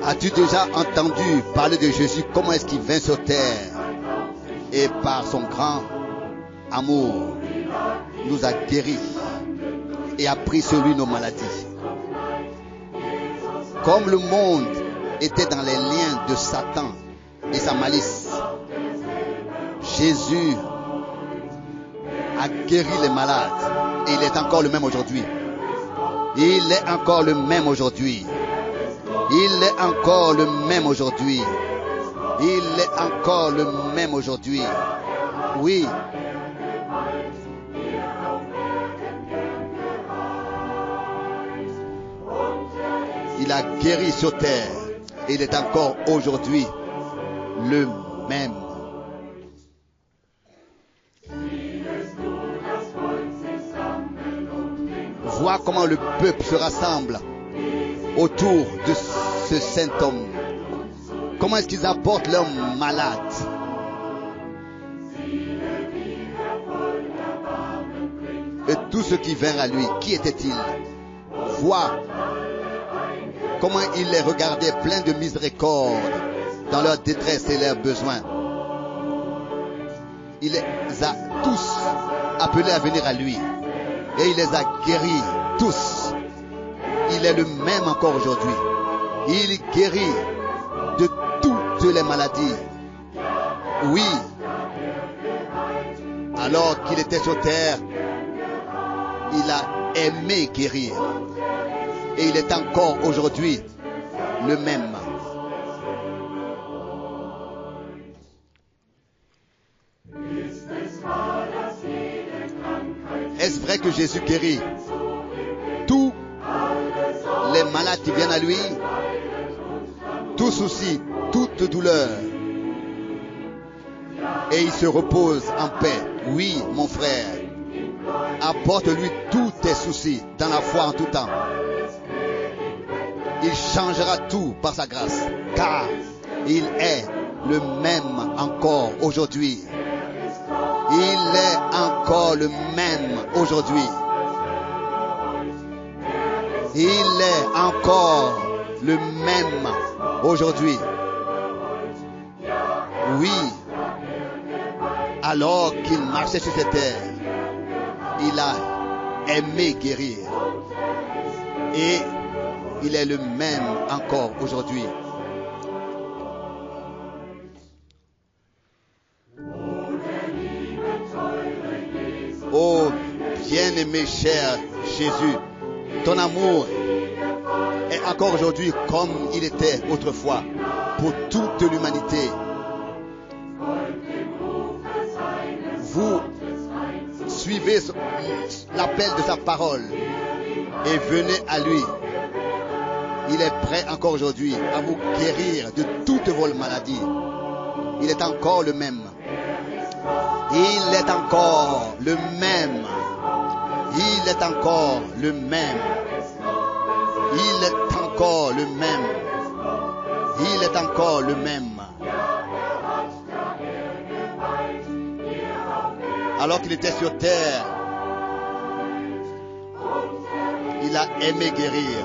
As-tu déjà entendu parler de Jésus? Comment est-ce qu'il vint sur terre? Et par son grand amour, nous a guéris et a pris sur lui nos maladies. Comme le monde était dans les liens de Satan et sa malice, Jésus a guéri les malades et il est encore le même aujourd'hui. Il est encore le même aujourd'hui. Il est encore le même aujourd'hui. Il est encore le même aujourd'hui. Oui. Il a guéri sur terre. Et il est encore aujourd'hui le même. Vois comment le peuple se rassemble autour de ce saint homme. Comment est-ce qu'ils apportent leurs malades? Et tous ceux qui vinrent à lui, qui étaient-ils? Vois comment il les regardait pleins de miséricorde dans leur détresse et leurs besoins. Il les a tous appelés à venir à lui. Et il les a guéris tous. Il est le même encore aujourd'hui. Il guérit de toutes les maladies. Oui. Alors qu'il était sur terre, il a aimé guérir. Et il est encore aujourd'hui le même. Est-ce vrai que Jésus guérit tous les malades qui viennent à lui, tout souci, toute douleur, et il se repose en paix? Oui, mon frère, apporte-lui tous tes soucis dans la foi en tout temps. Il changera tout par sa grâce, car il est le même encore aujourd'hui. Il est encore le même aujourd'hui. Il est encore le même aujourd'hui. Oui. Alors qu'il marchait sur cette terre, il a aimé guérir. Et il est le même encore aujourd'hui. Oh, bien-aimé cher Jésus, ton amour est encore aujourd'hui comme il était autrefois pour toute l'humanité. Vous suivez l'appel de sa parole et venez à lui. Il est prêt encore aujourd'hui à vous guérir de toutes vos maladies. Il est encore le même. Il est encore le même. Il est encore le même. Il est encore le même. Il est encore le même. Alors qu'il était sur terre, il a aimé guérir.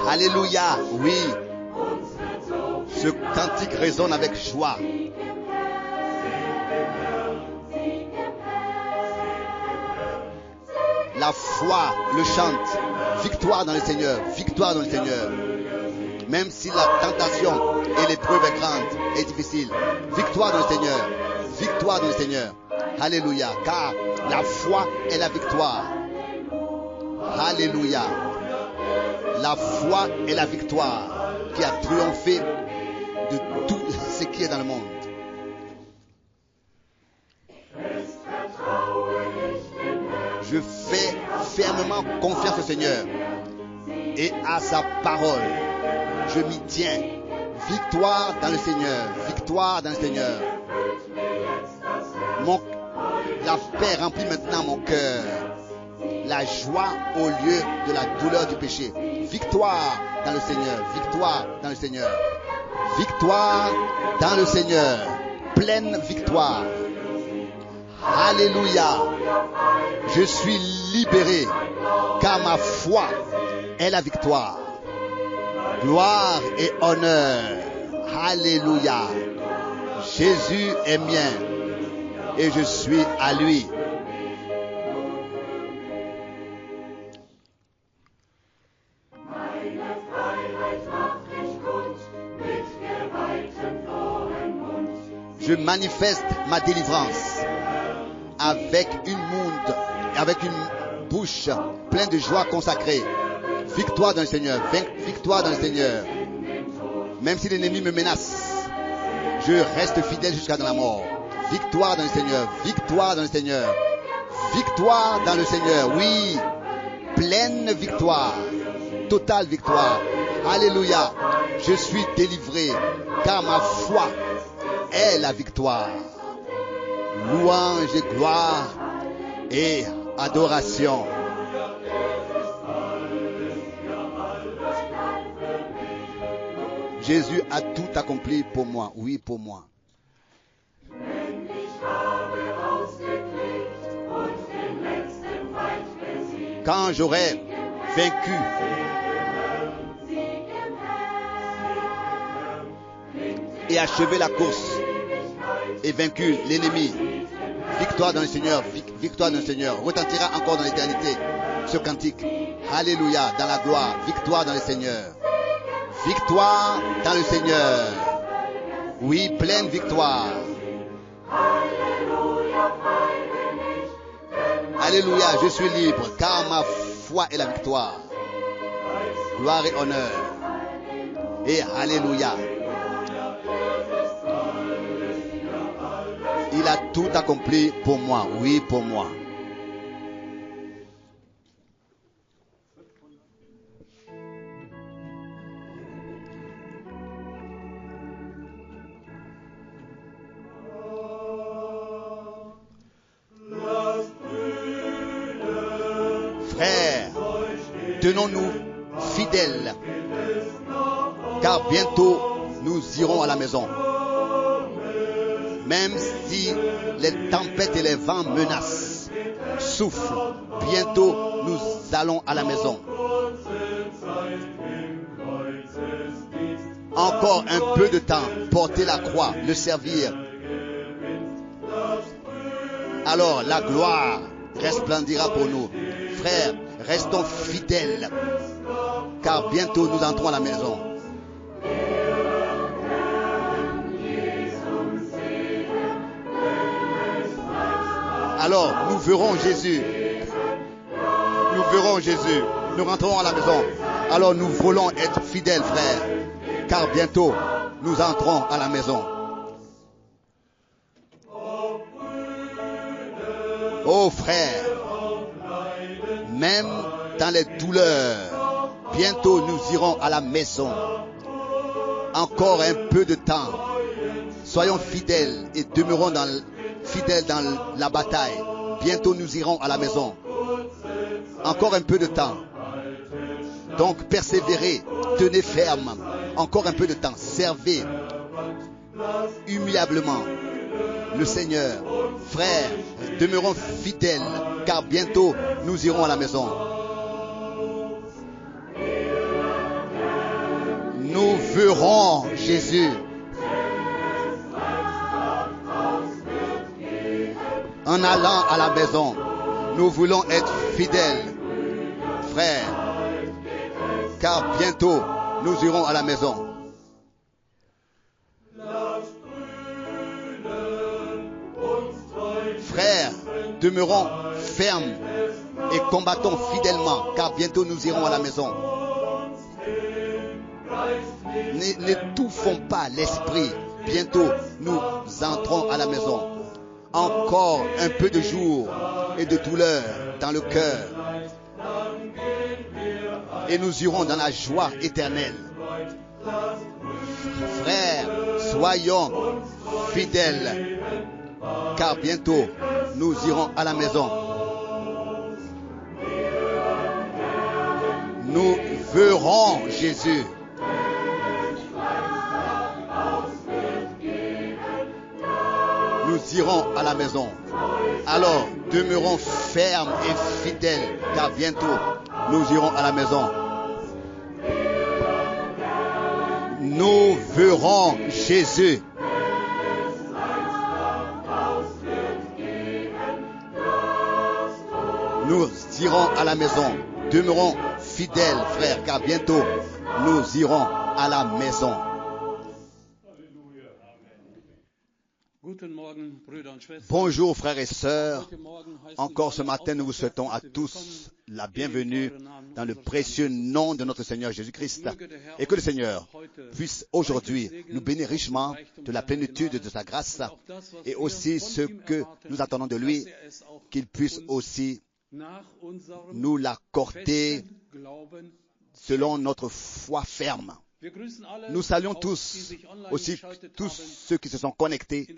Alléluia, oui. Ce cantique résonne avec joie. La foi le chante. Victoire dans le Seigneur, victoire dans le Seigneur. Même si la tentation et l'épreuve est grande et difficile, victoire dans le Seigneur, victoire dans le Seigneur. Alléluia, car la foi est la victoire. Alléluia. La foi est la victoire qui a triomphé de tout ce qui est dans le monde. Je fais fermement confiance au Seigneur et à sa parole. Je m'y tiens Victoire dans le Seigneur. Victoire dans le Seigneur. La paix remplit maintenant mon cœur. La joie au lieu de la douleur du péché. Victoire dans le Seigneur. Victoire dans le Seigneur. Victoire dans le Seigneur. Pleine victoire. Alléluia. Je suis libéré car ma foi est la victoire. Gloire et honneur. Alléluia. Jésus est mien et je suis à lui. Je manifeste ma délivrance avec une bouche pleine de joie consacrée. Victoire dans le Seigneur, victoire dans le Seigneur. Même si l'ennemi me menace, je reste fidèle jusqu'à la mort. Victoire dans le Seigneur, victoire dans le Seigneur. Victoire dans le Seigneur, oui. Pleine victoire, totale victoire. Alléluia. Je suis délivré car ma foi est la victoire. Louange et gloire et adoration. Jésus a tout accompli pour moi, oui pour moi. Quand j'aurai vaincu et achevé la course et vaincu l'ennemi, victoire dans le Seigneur, victoire dans le Seigneur, retentira encore dans l'éternité ce cantique. Alléluia, dans la gloire, victoire dans le Seigneur. Victoire dans le Seigneur. Oui, pleine victoire. Alléluia, je suis libre car ma foi est la victoire. Gloire et honneur. Et alléluia. Il a tout accompli pour moi, oui pour moi. Frères, tenons-nous fidèles, car bientôt nous irons à la maison. Même si les tempêtes et les vents menacent, soufflent, bientôt nous allons à la maison. Encore un peu de temps, porter la croix, le servir. Alors la gloire resplendira pour nous. Frères, restons fidèles, car bientôt nous entrons à la maison. Alors nous verrons Jésus. Nous verrons Jésus. Nous rentrerons à la maison. Alors nous voulons être fidèles, frères, car bientôt nous entrons à la maison. Oh frères, même dans les douleurs, bientôt nous irons à la maison. Encore un peu de temps. Soyons fidèles et demeurons fidèles dans la bataille. Bientôt nous irons à la maison. Encore un peu de temps. Donc persévérez, tenez ferme. Encore un peu de temps. Servez humiliablement le Seigneur. Frères, demeurons fidèles, car bientôt nous irons à la maison. Nous verrons Jésus. En allant à la maison, nous voulons être fidèles, frères, car bientôt nous irons à la maison. Frères, demeurons fermes et combattons fidèlement, car bientôt nous irons à la maison. N'étouffons pas l'esprit, bientôt nous entrons à la maison. Encore un peu de jour et de douleur dans le cœur. Et nous irons dans la joie éternelle. Soyons fidèles, car bientôt nous irons à la maison. Nous verrons Jésus. Nous irons à la maison. Alors, demeurons fermes et fidèles, car bientôt nous irons à la maison. Nous verrons Jésus. Nous irons à la maison. Demeurons fidèles, frères, car bientôt nous irons à la maison. Bonjour, frères et sœurs. Encore ce matin, nous vous souhaitons à tous la bienvenue dans le précieux nom de notre Seigneur Jésus-Christ. Et que le Seigneur puisse aujourd'hui nous bénir richement de la plénitude de sa grâce et aussi ce que nous attendons de lui, qu'il puisse aussi nous l'accorder selon notre foi ferme. Nous saluons tous, aussi tous ceux qui se sont connectés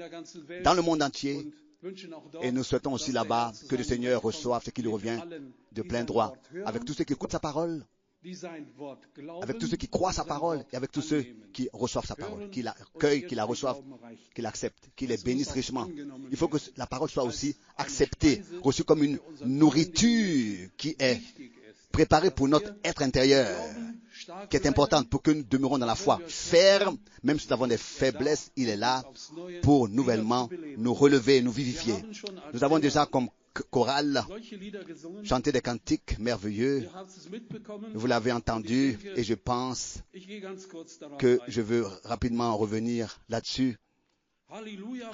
dans le monde entier, et nous souhaitons aussi là-bas que le Seigneur reçoive ce qui lui revient de plein droit, avec tous ceux qui écoutent sa parole, avec tous ceux qui croient sa parole, et avec tous ceux qui reçoivent sa parole, qui l'accueillent, qui la reçoivent, qui l'acceptent, qui les bénissent richement. Il faut que la parole soit aussi acceptée, reçue comme une nourriture qui est préparée pour notre être intérieur, qui est importante pour que nous demeurons dans la foi ferme, même si nous avons des faiblesses, il est là pour nouvellement nous relever, nous vivifier. Nous avons déjà comme chorale chanté des cantiques merveilleux. Vous l'avez entendu et je pense que je veux rapidement revenir là-dessus.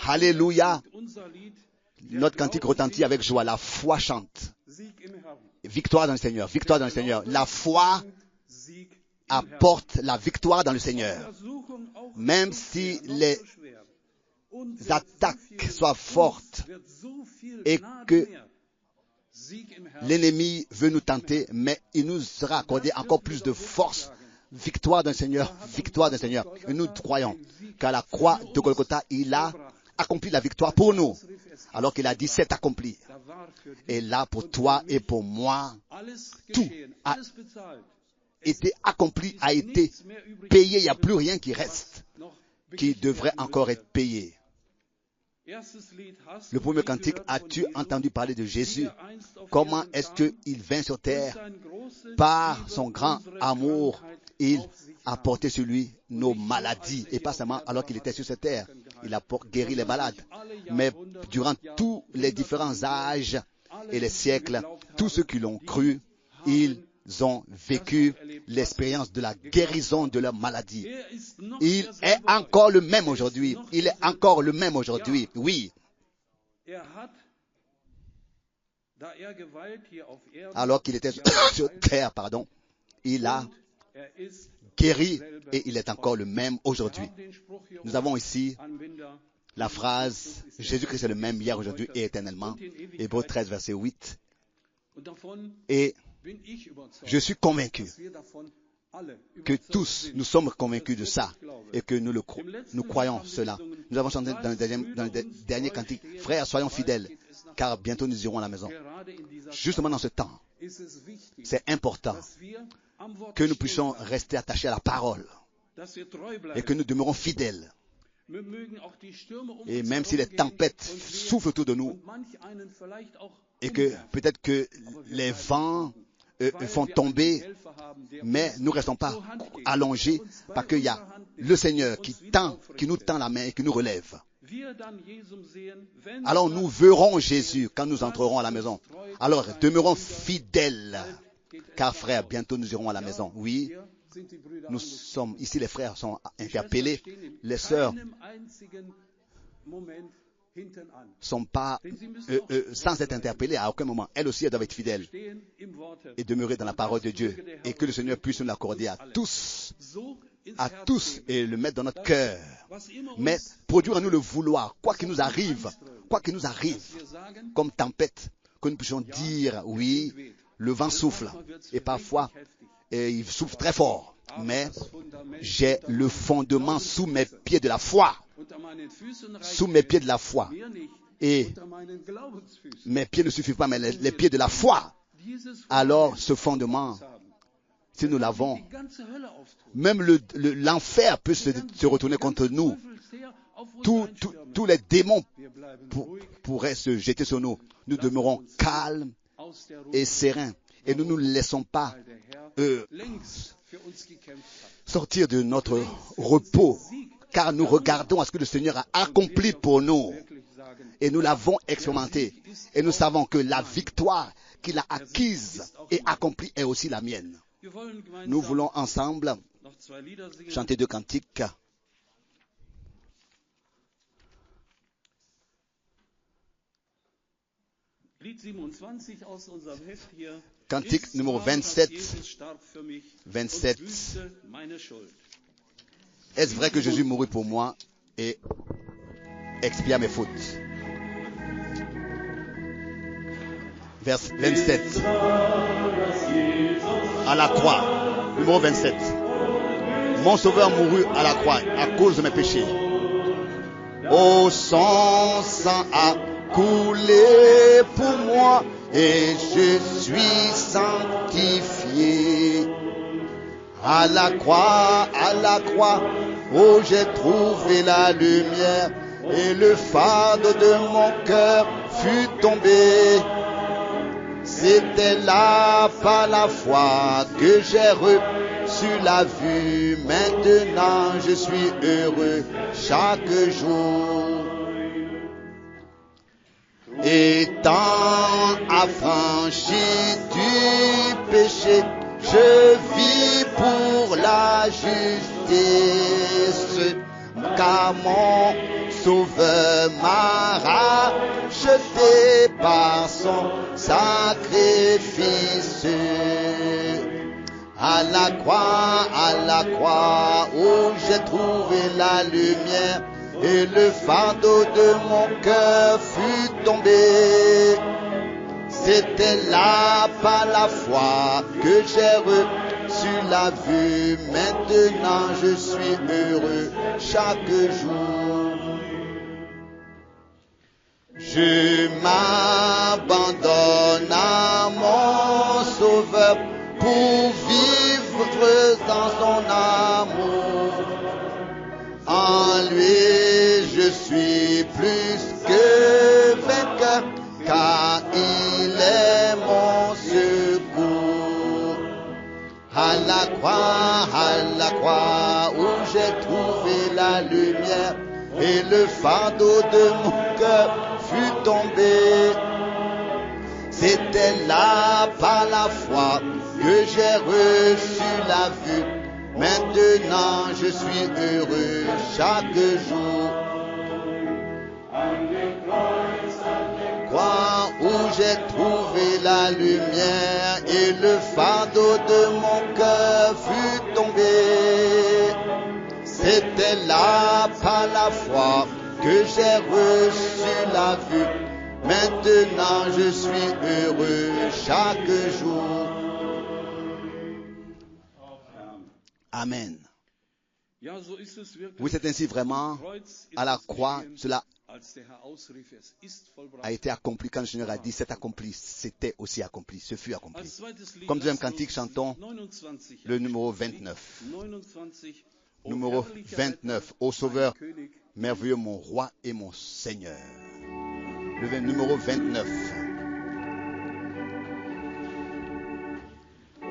Alléluia. Notre cantique retentit avec joie. La foi chante. Victoire dans le Seigneur. Victoire dans le Seigneur. La foi apporte la victoire dans le Seigneur. Même si les attaques soient fortes et que l'ennemi veut nous tenter, mais il nous sera accordé encore plus de force. Victoire d'un Seigneur, victoire d'un Seigneur. Et nous croyons qu'à la croix de Golgotha, il a accompli la victoire pour nous. Alors qu'il a dit, c'est accompli. Et là, pour toi et pour moi, tout a été accompli, a été payé. Il n'y a plus rien qui reste, qui devrait encore être payé. Le premier cantique, as-tu entendu parler de Jésus? Comment est-ce qu'il vint sur terre? Par son grand amour, il a porté sur lui nos maladies. Et pas seulement alors qu'il était sur cette terre. Il a guéri les malades. Mais durant tous les différents âges et les siècles, tous ceux qui l'ont cru, ils ont vécu l'expérience de la guérison de leur maladie. Il est encore le même aujourd'hui. Il est encore le même aujourd'hui. Oui. Alors qu'il était sur terre, il a guéri et il est encore le même aujourd'hui. Nous avons ici la phrase « Jésus-Christ est le même hier, aujourd'hui et éternellement ». Hébreux 13, verset 8. Et je suis convaincu que tous nous sommes convaincus de ça et que nous croyons cela. Nous avons chanté dans le dernier cantique, « Frères, soyons fidèles, car bientôt nous irons à la maison ». Justement dans ce temps, c'est important que nous puissions rester attachés à la parole et que nous demeurons fidèles. Et même si les tempêtes soufflent autour de nous et que peut-être que les vents font tomber, mais nous ne restons pas allongés parce qu'il y a le Seigneur qui nous tend la main et qui nous relève. Alors nous verrons Jésus quand nous entrerons à la maison. Alors demeurons fidèles, car frères, bientôt nous irons à la maison. Oui, nous sommes ici, les frères sont interpellés, les sœurs sont pas sans être interpellées à aucun moment. Elles aussi, elles doivent être fidèles et demeurer dans la parole de Dieu. Et que le Seigneur puisse nous l'accorder à tous et le mettre dans notre cœur. Mais produire en nous le vouloir, quoi qu'il nous arrive, comme tempête, que nous puissions dire, oui, le vent souffle. Et parfois, il souffle très fort. mais j'ai le fondement sous mes pieds de la foi. Sous mes pieds de la foi. Et mes pieds ne suffisent pas, mais les pieds de la foi. Alors, ce fondement, si nous l'avons, même l'enfer peut se retourner contre nous. Tous les démons pourraient se jeter sur nous. Nous demeurons calmes et sereins. Et nous ne nous laissons pas sortir de notre repos. Car nous regardons à ce que le Seigneur a accompli pour nous. Et nous l'avons expérimenté. Et nous savons que la victoire qu'il a acquise et accomplie est aussi la mienne. Nous voulons ensemble chanter 2 cantiques. Cantique numéro 27. 27. Est-ce vrai que Jésus mourut pour moi et expia mes fautes? Vers 27. À la croix. Numéro 27. Mon Sauveur mourut à la croix à cause de mes péchés. Oh, son sang a coulé pour moi et je suis sanctifié. À la croix, oh, j'ai trouvé la lumière et le fardeau de mon cœur fut tombé. C'était là par la foi que j'ai reçu la vue. Maintenant je suis heureux chaque jour. Étant affranchi du péché, je vis pour la justice, car mon Sauveur m'a racheté par son sacrifice. À la croix, où j'ai trouvé la lumière, et le fardeau de mon cœur fut tombé. C'était là par la foi que j'ai reçu la vue. Maintenant je suis heureux chaque jour. Je m'abandonne à mon Sauveur pour vivre dans son amour. En lui je suis plus que vainqueur, car il est mon secours. À la croix, où j'ai trouvé la lumière, et le fardeau de mon cœur fut tombé. C'était là par la foi que j'ai reçu la vue. Maintenant je suis heureux chaque jour. Croix où j'ai trouvé la lumière et le fardeau de mon cœur fut tombé. C'était là par la foi que j'ai reçu la vue. Maintenant je suis heureux chaque jour. Amen. Oui, c'est ainsi vraiment. À la croix, cela a été accompli. Quand le Seigneur a dit c'est accompli, c'était aussi accompli, ce fut accompli. Comme deuxième cantique, chantons le numéro 29. Numéro 29. Ô Sauveur, merveilleux mon roi et mon Seigneur. Le numéro 29.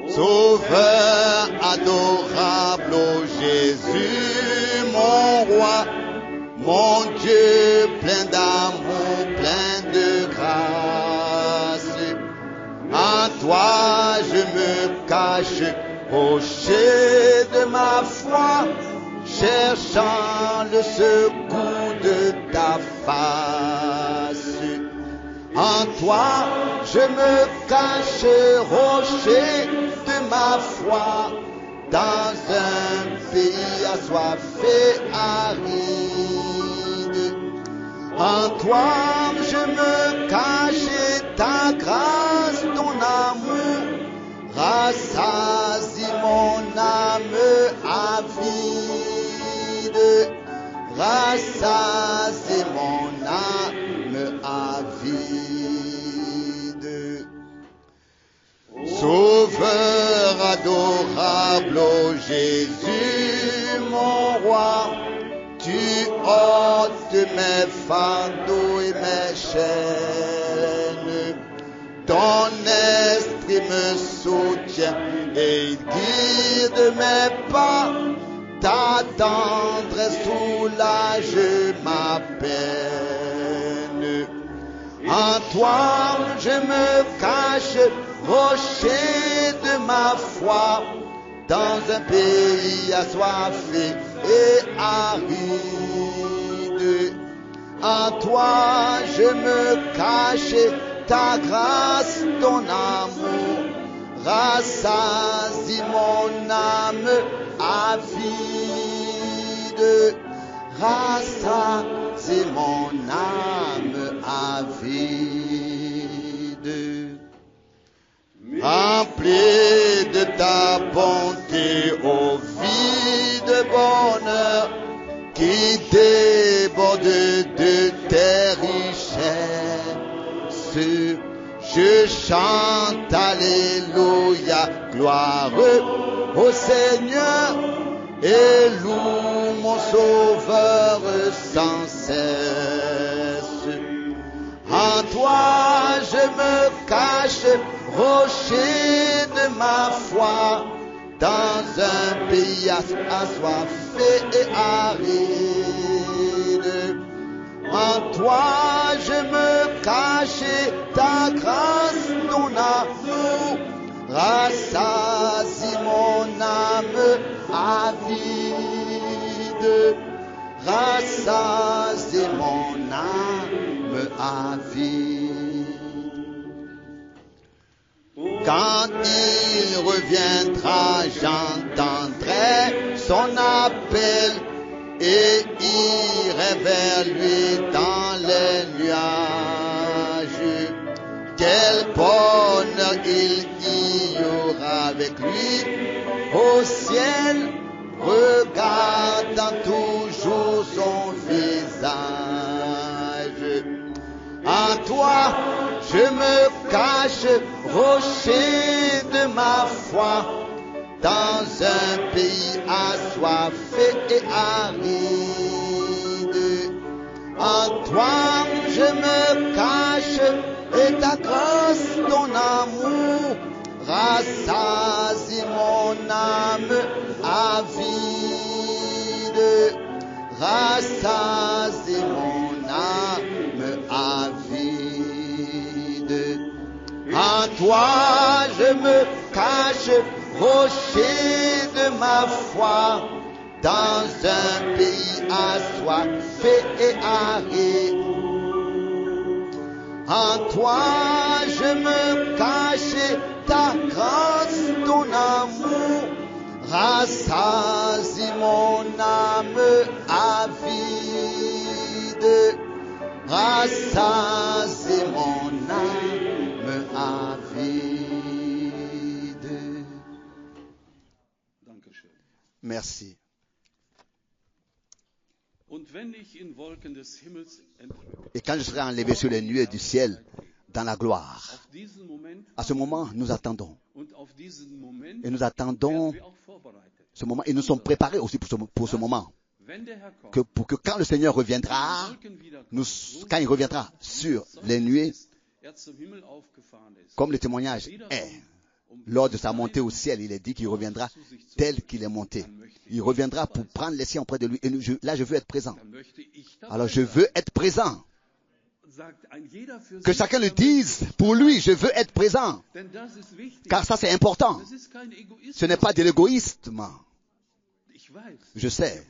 Sauveur adorable, ô Jésus, mon roi, mon Dieu plein d'amour, plein de grâce. En toi je me cache, rocher de ma foi, cherchant le secours de ta face. En toi je me cache, rocher de ma foi, dans un pays assoiffé, aride. En toi je me cache, ta grâce, ton amour rassasie mon âme rassasie mon âme avide. Sauveur adorable, ô Jésus, mon roi, tu ôtes mes fardeaux et mes chaînes. Ton esprit me soutient et il guide mes pas. Ta tendresse soulage ma peine. En toi je me cache, rocher de ma foi, dans un pays assoiffé et aride. En toi je me cache, ta grâce, ton amour, rassasie mon âme avide. Rassasie mon âme avide. Remplis de ta bonté, ô vie de bonheur, qui déborde de tes richesses. Je chante alléluia, gloire au Seigneur, et loue mon Sauveur sans cesse. En toi je me cache, rocher de ma foi, dans un pays assoiffé et aride. En toi je me cache, ta grâce, ton amour, rassasie mon âme avide. Rassasie mon âme avide. Quand il reviendra, j'entendrai son appel et irai vers lui dans les nuages. Quel bonheur il y aura avec lui au ciel, regardant toujours son visage. En toi je me cache, rocher de ma foi, dans un pays assoiffé et aride. En toi je me cache, et ta grâce, ton amour, rassasie mon âme avide. Rassasie mon âme avide. En toi je me cache, rocher de ma foi, dans un pays assoiffé et aride. En toi je me cache, ta grâce, ton amour, rassasie mon âme avide. Rassasie mon âme avide. Merci. Et quand je serai enlevé sur les nuées du ciel dans la gloire, à ce moment, nous attendons. Et nous attendons ce moment. Et nous sommes préparés aussi pour ce moment. Pour que quand le Seigneur reviendra, quand il reviendra sur les nuées, comme le témoignage est, lors de sa montée au ciel, il est dit qu'il reviendra tel qu'il est monté. Il reviendra pour prendre les siens auprès de lui. Et là, je veux être présent. Alors, je veux être présent. Que chacun le dise pour lui, je veux être présent. Car ça, c'est important. Ce n'est pas de l'égoïsme. Je sais,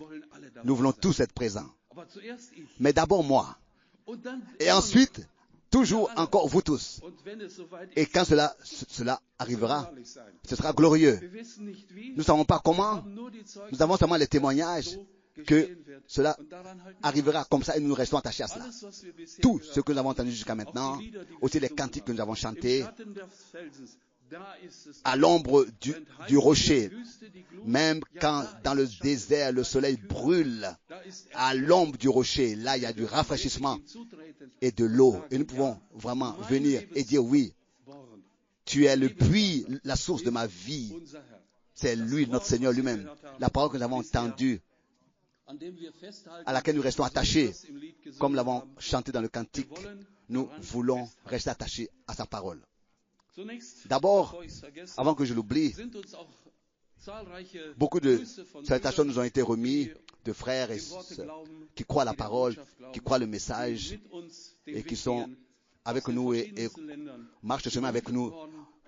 nous voulons tous être présents. Mais d'abord moi. Et ensuite, toujours encore vous tous. Et quand cela arrivera, ce sera glorieux. Nous ne savons pas comment. Nous avons seulement les témoignages que cela arrivera comme ça et nous restons attachés à cela. Tout ce que nous avons entendu jusqu'à maintenant, aussi les cantiques que nous avons chantés, à l'ombre du rocher. Même quand dans le désert, le soleil brûle, à l'ombre du rocher, là, il y a du rafraîchissement et de l'eau. Et nous pouvons vraiment venir et dire, oui, tu es le puits, la source de ma vie. C'est lui, notre Seigneur lui-même. La parole que nous avons entendue, à laquelle nous restons attachés, comme l'avons chanté dans le cantique, nous voulons rester attachés à sa parole. D'abord, avant que je l'oublie, beaucoup de salutations nous ont été remises de frères et sœurs qui croient la parole, qui croient le message et qui sont avec nous et marchent le chemin avec nous.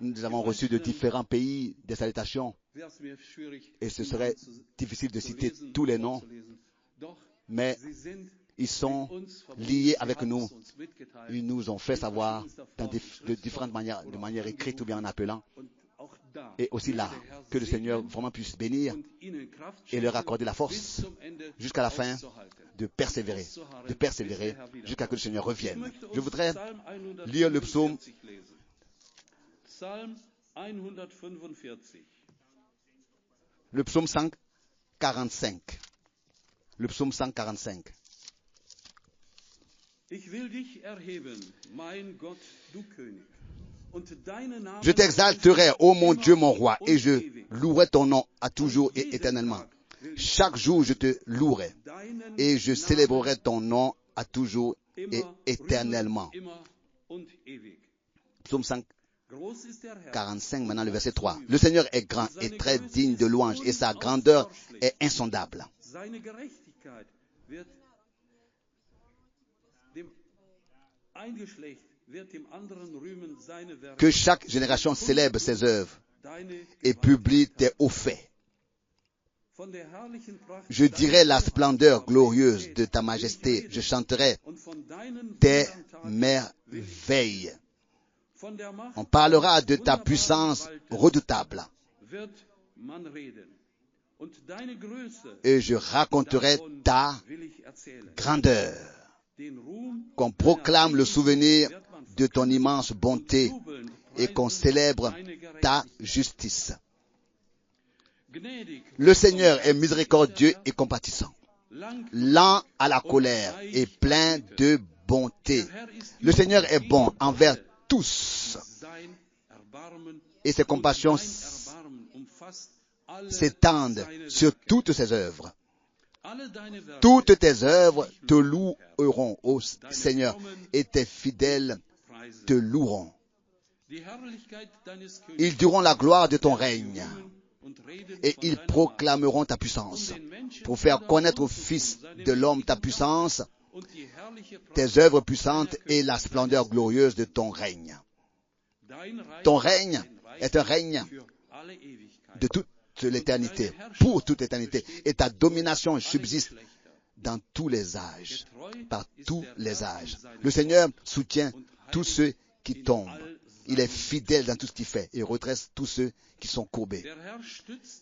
Nous avons reçu de différents pays des salutations et ce serait difficile de citer tous les noms, mais ils sont liés avec nous. Ils nous ont fait savoir de différentes manières, de manière écrite ou bien en appelant. Et aussi là, que le Seigneur vraiment puisse bénir et leur accorder la force jusqu'à la fin de persévérer jusqu'à ce que le Seigneur revienne. Je voudrais lire le psaume 145. Le psaume 145. Je t'exalterai, ô mon Dieu, mon roi, et je louerai ton nom à toujours et éternellement. Chaque jour, je te louerai, et je célébrerai ton nom à toujours et éternellement. Psaume 145, maintenant le verset 3. Le Seigneur est grand et très digne de louange, et sa grandeur est insondable. Que chaque génération célèbre ses œuvres et publie tes hauts faits. Je dirai la splendeur glorieuse de ta majesté. Je chanterai tes merveilles. On parlera de ta puissance redoutable. Et je raconterai ta grandeur. Qu'on proclame le souvenir de ton immense bonté et qu'on célèbre ta justice. Le Seigneur est miséricordieux et compatissant, lent à la colère et plein de bonté. Le Seigneur est bon envers tous et ses compassions s'étendent sur toutes ses œuvres. Toutes tes œuvres te loueront, ô Seigneur, et tes fidèles te loueront. Ils diront la gloire de ton règne, et ils proclameront ta puissance, pour faire connaître aux fils de l'homme ta puissance, tes œuvres puissantes et la splendeur glorieuse de ton règne. Ton règne est un règne de toute l'éternité, pour toute l'éternité, et ta domination subsiste dans tous les âges, par tous les âges. Le Seigneur soutient tous ceux qui tombent. Il est fidèle dans tout ce qu'il fait et redresse tous ceux qui sont courbés.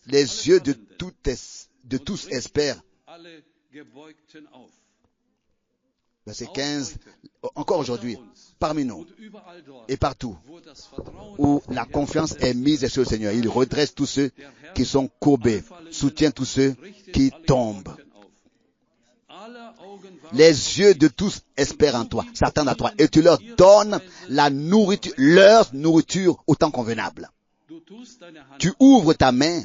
Les yeux de tous espèrent. Verset 15, encore aujourd'hui, parmi nous et partout où la confiance est mise sur le Seigneur, il redresse tous ceux qui sont courbés, soutient tous ceux qui tombent. Les yeux de tous espèrent en toi, s'attendent à toi, et tu leur donnes leur nourriture au temps convenable. Tu ouvres ta main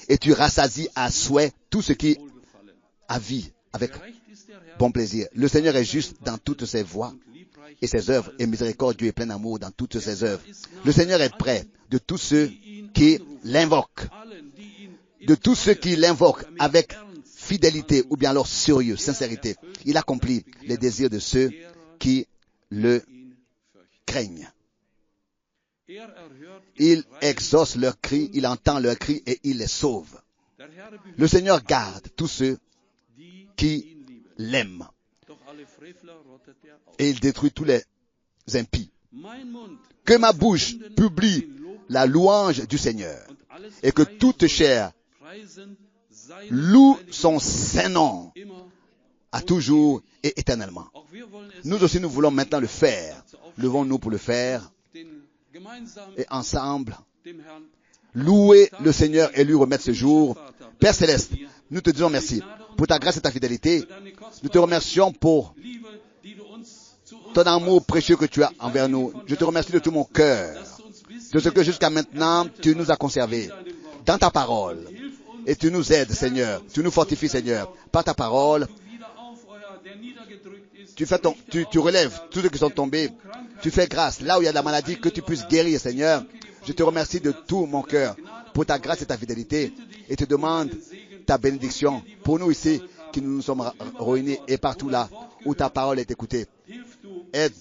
et tu rassasies à souhait tout ce qui a vie avec bon plaisir. Le Seigneur est juste dans toutes ses voies et ses œuvres, et miséricordieux et plein d'amour dans toutes ses œuvres. Le Seigneur est près de tous ceux qui l'invoquent, avec fidélité ou bien alors sérieux, sincérité. Il accomplit les désirs de ceux qui le craignent. Il exauce leurs cris, il entend leurs cris et il les sauve. Le Seigneur garde tous ceux qui l'aiment et il détruit tous les impies. Que ma bouche publie la louange du Seigneur et que toute chair loue son saint nom à toujours et éternellement. Nous aussi, nous voulons maintenant le faire. Levons-nous pour le faire et ensemble, louer le Seigneur et lui remettre ce jour. Père Céleste, nous te disons merci pour ta grâce et ta fidélité. Nous te remercions pour ton amour précieux que tu as envers nous. Je te remercie de tout mon cœur, de ce que jusqu'à maintenant tu nous as conservés dans ta parole. Et tu nous aides, Seigneur. Tu nous fortifies, Seigneur, par ta parole. Tu relèves tous ceux qui sont tombés. Tu fais grâce là où il y a de la maladie, que tu puisses guérir, Seigneur. Je te remercie de tout mon cœur pour ta grâce et ta fidélité et te demande ta bénédiction pour nous ici qui nous sommes réunis et partout là où ta parole est écoutée. Aide,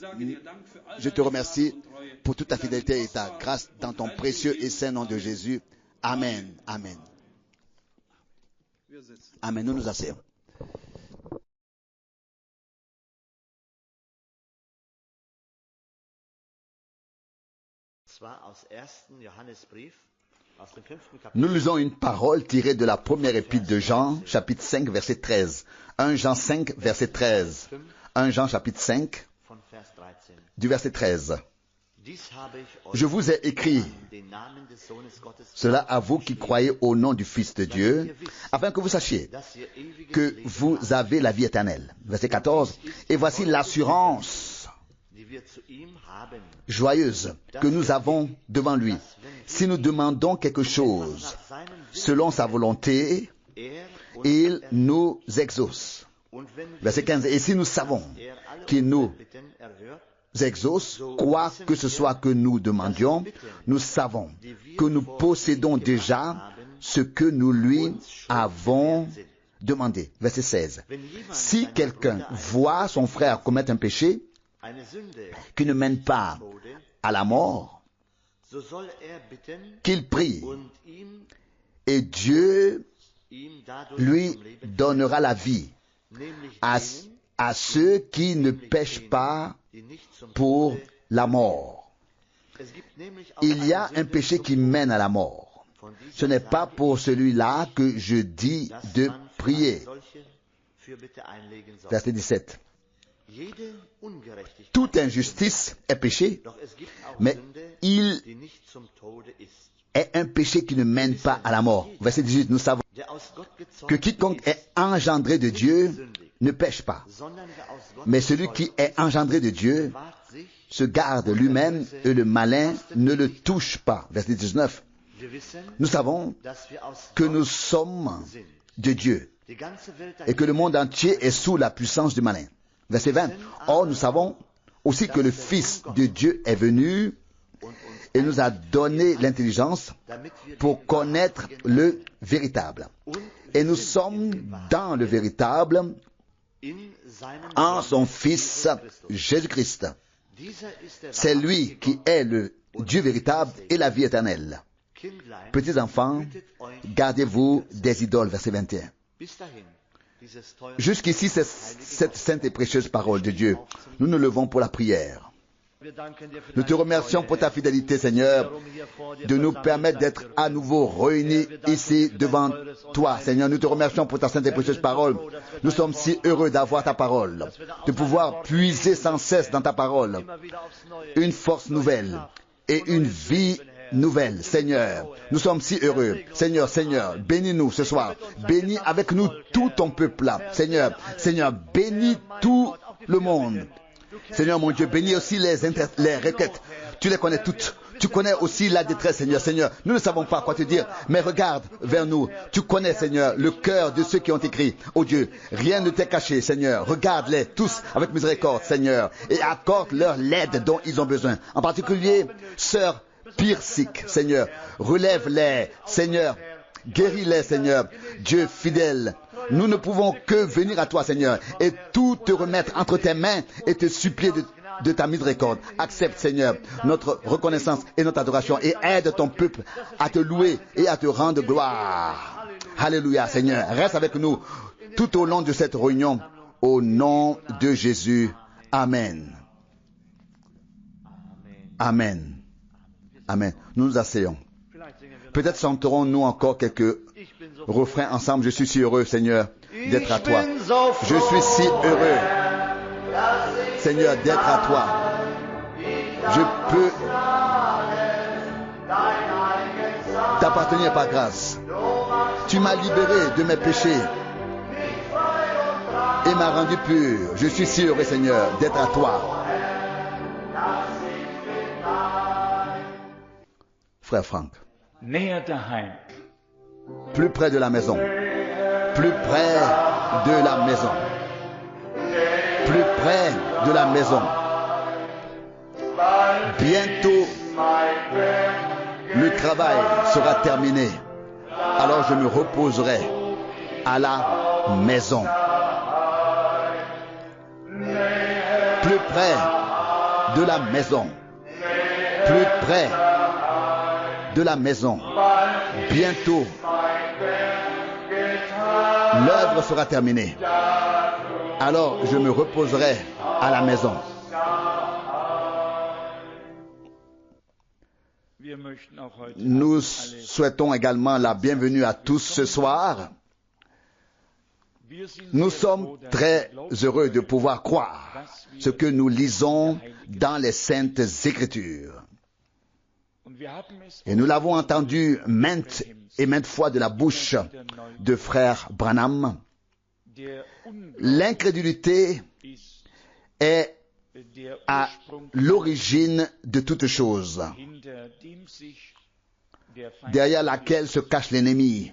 je te remercie pour toute ta fidélité et ta grâce dans ton précieux et saint nom de Jésus. Amen. Amen. Amen. Nous nous asseyons. Nous lisons une parole tirée de la première épître de Jean, chapitre 5, verset 13. 1 Jean 5, verset 13. 1 Jean, chapitre 5, du verset 13. Je vous ai écrit cela à vous qui croyez au nom du Fils de Dieu, afin que vous sachiez que vous avez la vie éternelle. Verset 14. Et voici l'assurance joyeuse que nous avons devant lui. Si nous demandons quelque chose selon sa volonté, il nous exauce. Verset 15. Et si nous savons qu'il nous exauce, quoi que ce soit que nous demandions, nous savons que nous possédons déjà ce que nous lui avons demandé. Verset 16. Si quelqu'un voit son frère commettre un péché qui ne mène pas à la mort, qu'il prie et Dieu lui donnera la vie à ceux qui ne pêchent pas pour la mort. Il y a un péché qui mène à la mort. Ce n'est pas pour celui-là que je dis de prier. Verset 17. Toute injustice est péché, mais il est un péché qui ne mène pas à la mort. Verset 18, nous savons que quiconque est engendré de Dieu ne pêche pas. Mais celui qui est engendré de Dieu se garde lui-même et le malin ne le touche pas. Verset 19. Nous savons que nous sommes de Dieu et que le monde entier est sous la puissance du malin. Verset 20. Or, nous savons aussi que le Fils de Dieu est venu et nous a donné l'intelligence pour connaître le véritable. Et nous sommes dans le véritable en son Fils Jésus-Christ. C'est lui qui est le Dieu véritable et la vie éternelle. Petits enfants, gardez-vous des idoles. Verset 21. Jusqu'ici, c'est cette sainte et précieuse parole de Dieu. Nous nous levons pour la prière. Nous te remercions pour ta fidélité, Seigneur, de nous permettre d'être à nouveau réunis ici devant toi, Seigneur. Nous te remercions pour ta sainte et précieuse parole. Nous sommes si heureux d'avoir ta parole, de pouvoir puiser sans cesse dans ta parole une force nouvelle et une vie nouvelle, Seigneur. Nous sommes si heureux. Seigneur, bénis-nous ce soir. Bénis avec nous tout ton peuple là. Seigneur, bénis tout le monde. Seigneur mon Dieu, bénis aussi les requêtes. Tu les connais toutes. Tu connais aussi la détresse, Seigneur. Nous ne savons pas quoi te dire, mais regarde vers nous. Tu connais, Seigneur, le cœur de ceux qui ont écrit. Oh Dieu, rien ne t'est caché, Seigneur. Regarde-les tous avec miséricorde, Seigneur, et accorde-leur l'aide dont ils ont besoin. En particulier, sœur Pirsic, Seigneur. Relève-les, Seigneur. Guéris-les, Seigneur. Dieu fidèle. Nous ne pouvons que venir à toi, Seigneur, et tout te remettre entre tes mains et te supplier de ta miséricorde. Accepte, Seigneur, notre reconnaissance et notre adoration et aide ton peuple à te louer et à te rendre gloire. Alléluia, Seigneur. Reste avec nous tout au long de cette réunion. Au nom de Jésus. Amen. Amen. Amen. Nous nous asseyons. Peut-être chanterons-nous encore quelques refrains ensemble. Je suis si heureux, Seigneur, d'être à toi. Je suis si heureux, Seigneur, d'être à toi. Je peux m'appartenir par grâce. Tu m'as libéré de mes péchés et m'as rendu pur. Je suis si heureux, Seigneur, d'être à toi. Frère Franck, plus près de la maison, plus près de la maison, plus près de la maison. Bientôt, le travail sera terminé. Alors je me reposerai à la maison. Plus près de la maison. Plus près de la maison. Bientôt, l'œuvre sera terminée. Alors je me reposerai à la maison. Nous souhaitons également la bienvenue à tous ce soir. Nous sommes très heureux de pouvoir croire ce que nous lisons dans les Saintes Écritures. Et nous l'avons entendu maintes et maintes fois de la bouche de frère Branham. L'incrédulité est à l'origine de toute chose, derrière laquelle se cache l'ennemi.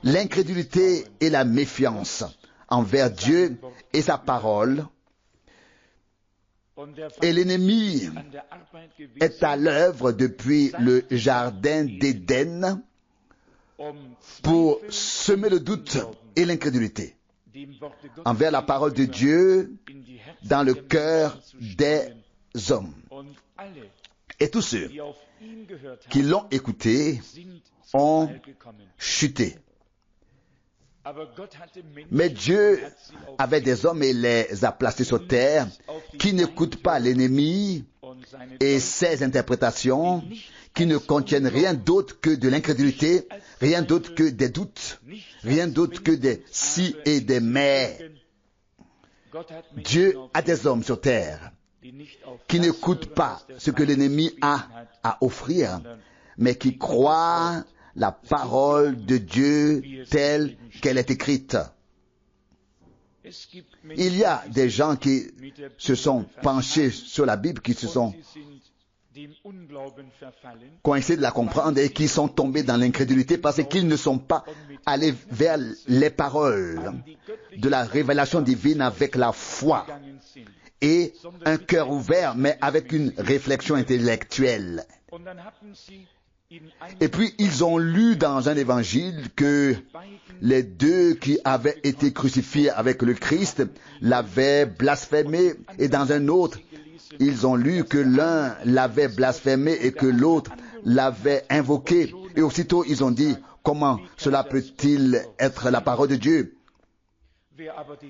L'incrédulité et la méfiance envers Dieu et sa parole. Et l'ennemi est à l'œuvre depuis le jardin d'Éden pour semer le doute et l'incrédulité envers la parole de Dieu dans le cœur des hommes. Et tous ceux qui l'ont écouté ont chuté. Mais Dieu avait des hommes et les a placés sur terre qui n'écoutent pas l'ennemi et ses interprétations, qui ne contiennent rien d'autre que de l'incrédulité, rien d'autre que des doutes, rien d'autre que des si et des mais. Dieu a des hommes sur terre qui n'écoutent pas ce que l'ennemi a à offrir, mais qui croient la parole de Dieu telle qu'elle est écrite. Il y a des gens qui se sont penchés sur la Bible, qui ont essayé de la comprendre et qui sont tombés dans l'incrédulité parce qu'ils ne sont pas allés vers les paroles de la révélation divine avec la foi et un cœur ouvert, mais avec une réflexion intellectuelle. Et puis, ils ont lu dans un évangile que les deux qui avaient été crucifiés avec le Christ l'avaient blasphémé, et dans un autre, ils ont lu que l'un l'avait blasphémé et que l'autre l'avait invoqué. Et aussitôt, ils ont dit, comment cela peut-il être la parole de Dieu?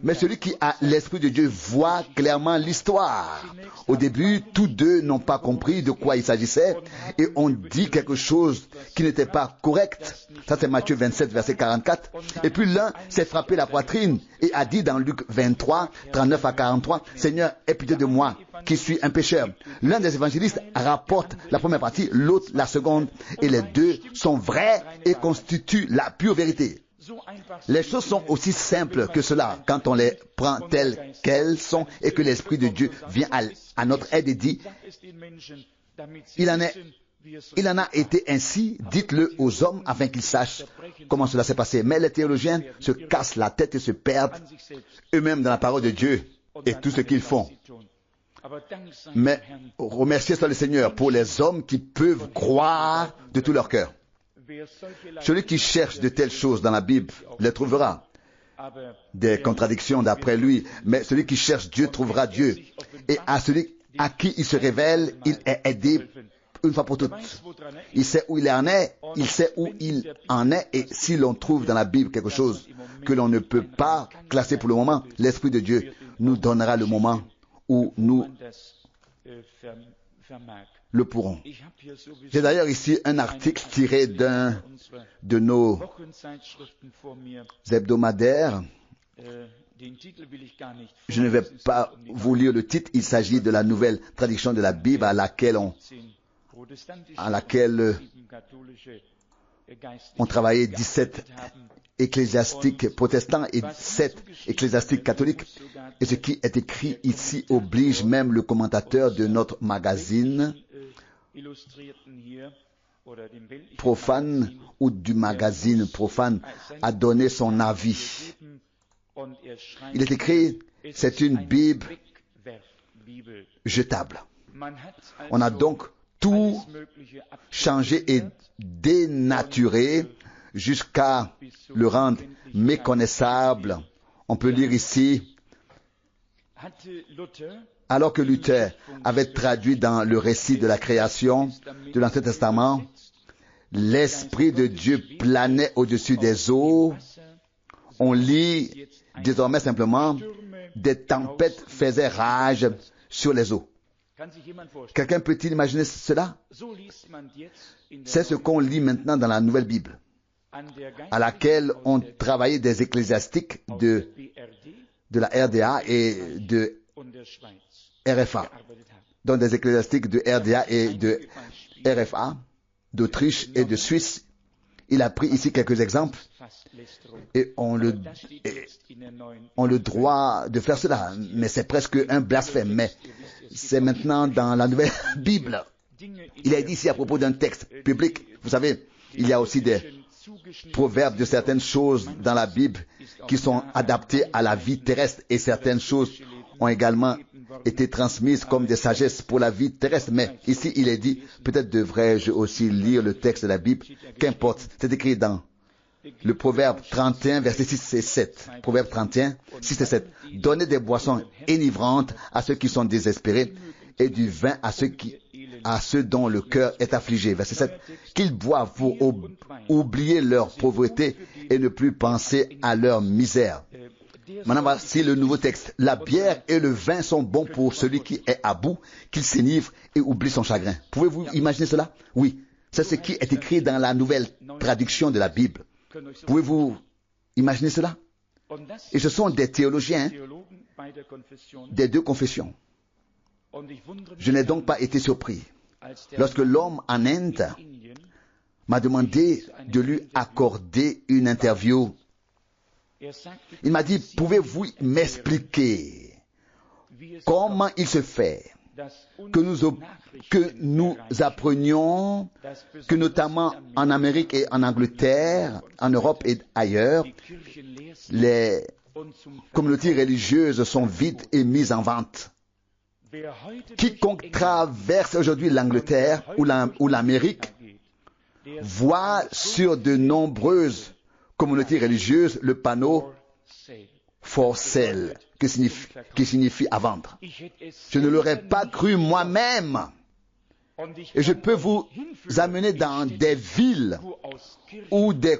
Mais celui qui a l'Esprit de Dieu voit clairement l'histoire. Au début, tous deux n'ont pas compris de quoi il s'agissait et ont dit quelque chose qui n'était pas correct. Ça, c'est Matthieu 27, verset 44. Et puis l'un s'est frappé la poitrine et a dit dans Luc 23, 39 à 43, « Seigneur, aie pitié de moi, qui suis un pécheur. » L'un des évangélistes rapporte la première partie, l'autre la seconde, et les deux sont vrais et constituent la pure vérité. Les choses sont aussi simples que cela quand on les prend telles qu'elles sont et que l'Esprit de Dieu vient à notre aide et dit, il en a été ainsi, dites-le aux hommes afin qu'ils sachent comment cela s'est passé. Mais les théologiens se cassent la tête et se perdent eux-mêmes dans la parole de Dieu et tout ce qu'ils font. Mais remerciez soit le Seigneur pour les hommes qui peuvent croire de tout leur cœur. Celui qui cherche de telles choses dans la Bible les trouvera. Des contradictions d'après lui, mais celui qui cherche Dieu trouvera Dieu. Et à celui à qui il se révèle, il est aidé une fois pour toutes. Il sait où il en est, il sait où il en est, et si l'on trouve dans la Bible quelque chose que l'on ne peut pas classer pour le moment, l'Esprit de Dieu nous donnera le moment où nous le pourrons. J'ai d'ailleurs ici un article tiré d'un de nos hebdomadaires. Je ne vais pas vous lire le titre, il s'agit de la nouvelle traduction de la Bible à laquelle ont travaillé 17 ecclésiastiques protestants et 7 ecclésiastiques catholiques. Et ce qui est écrit ici oblige même le commentateur de notre magazine profane ou du magazine profane à donner son avis. Il est écrit, c'est une Bible jetable. On a donc tout changé et dénaturé jusqu'à le rendre méconnaissable. On peut lire ici, alors que Luther avait traduit dans le récit de la création de l'Ancien Testament, l'Esprit de Dieu planait au-dessus des eaux. On lit désormais simplement, des tempêtes faisaient rage sur les eaux. Quelqu'un peut-il imaginer cela? C'est ce qu'on lit maintenant dans la Nouvelle Bible, à laquelle ont travaillé des ecclésiastiques de la RDA et de RFA. Donc des ecclésiastiques de RDA et de RFA, d'Autriche et de Suisse. Il a pris ici quelques exemples et on le droit de faire cela, mais c'est presque un blasphème. Mais c'est maintenant dans la Nouvelle Bible. Il a dit ici à propos d'un texte public, vous savez, il y a aussi des proverbes de certaines choses dans la Bible qui sont adaptées à la vie terrestre et certaines choses ont également été transmises comme des sagesses pour la vie terrestre. Mais ici, il est dit, peut-être devrais-je aussi lire le texte de la Bible, qu'importe, c'est écrit dans le Proverbe 31, versets 6 et 7. Proverbe 31, 6 et 7. Donnez des boissons enivrantes à ceux qui sont désespérés et du vin à ceux dont le cœur est affligé. Verset 7. Qu'ils boivent pour oublier leur pauvreté et ne plus penser à leur misère. Maintenant, voici le nouveau texte. La bière et le vin sont bons pour celui qui est à bout, qu'il s'enivre et oublie son chagrin. Pouvez-vous imaginer cela? Oui. C'est ce qui est écrit dans la nouvelle traduction de la Bible. Pouvez-vous imaginer cela? Et ce sont des théologiens des deux confessions. Je n'ai donc pas été surpris lorsque l'homme en Inde m'a demandé de lui accorder une interview. Il m'a dit, pouvez-vous m'expliquer comment il se fait que nous apprenions que notamment en Amérique et en Angleterre, en Europe et ailleurs, les communautés religieuses sont vides et mises en vente. Quiconque traverse aujourd'hui l'Angleterre ou l'Amérique voit sur de nombreuses communautés religieuses le panneau for sale, qui signifie à vendre. Je ne l'aurais pas cru moi-même. Et je peux vous amener dans des villes où des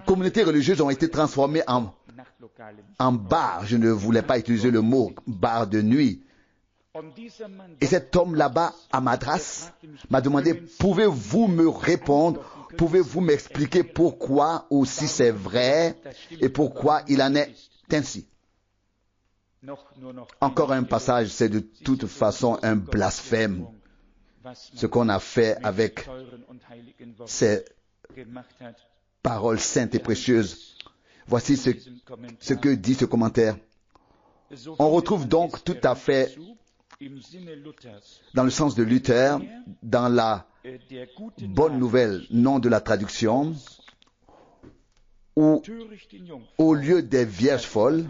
communautés religieuses ont été transformées en bars. Je ne voulais pas utiliser le mot bar de nuit. Et cet homme là-bas à Madras m'a demandé, pouvez-vous me répondre, pouvez-vous m'expliquer pourquoi ou si c'est vrai et pourquoi il en est ainsi. Encore un passage, c'est de toute façon un blasphème, ce qu'on a fait avec ces paroles saintes et précieuses. Voici ce que dit ce commentaire. On retrouve donc tout à fait dans le sens de Luther, dans la bonne nouvelle, non de la traduction, où au lieu des vierges folles,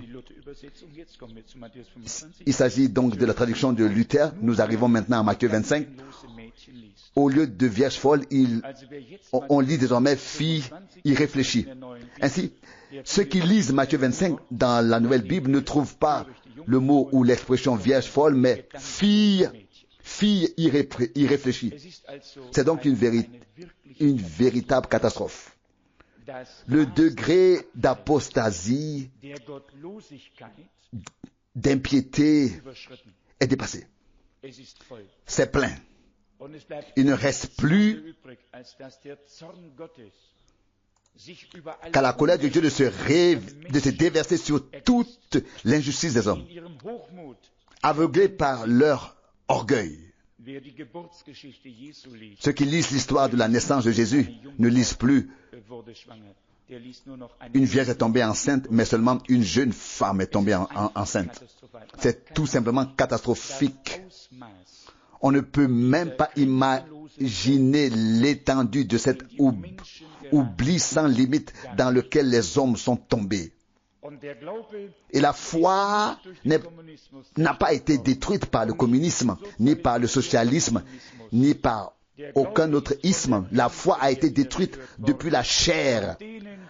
il s'agit donc de la traduction de Luther, nous arrivons maintenant à Matthieu 25, au lieu de vierges folles, on lit désormais fille irréfléchie. Ainsi, ceux qui lisent Matthieu 25 dans la Nouvelle Bible ne trouvent pas le mot ou l'expression vierge folle, mais fille irréfléchie. C'est donc une véritable catastrophe. Le degré d'apostasie, d'impiété est dépassé. C'est plein. Il ne reste plus qu'à la colère de Dieu de se déverser sur toute l'injustice des hommes, aveuglés par leur orgueil. Ceux qui lisent l'histoire de la naissance de Jésus ne lisent plus une vierge est tombée enceinte, mais seulement une jeune femme est tombée enceinte. C'est tout simplement catastrophique. On ne peut même pas imaginer l'étendue de cet oubli sans limite dans lequel les hommes sont tombés. Et la foi n'a pas été détruite par le communisme, ni par le socialisme, ni par aucun autre isme. La foi a été détruite depuis la chair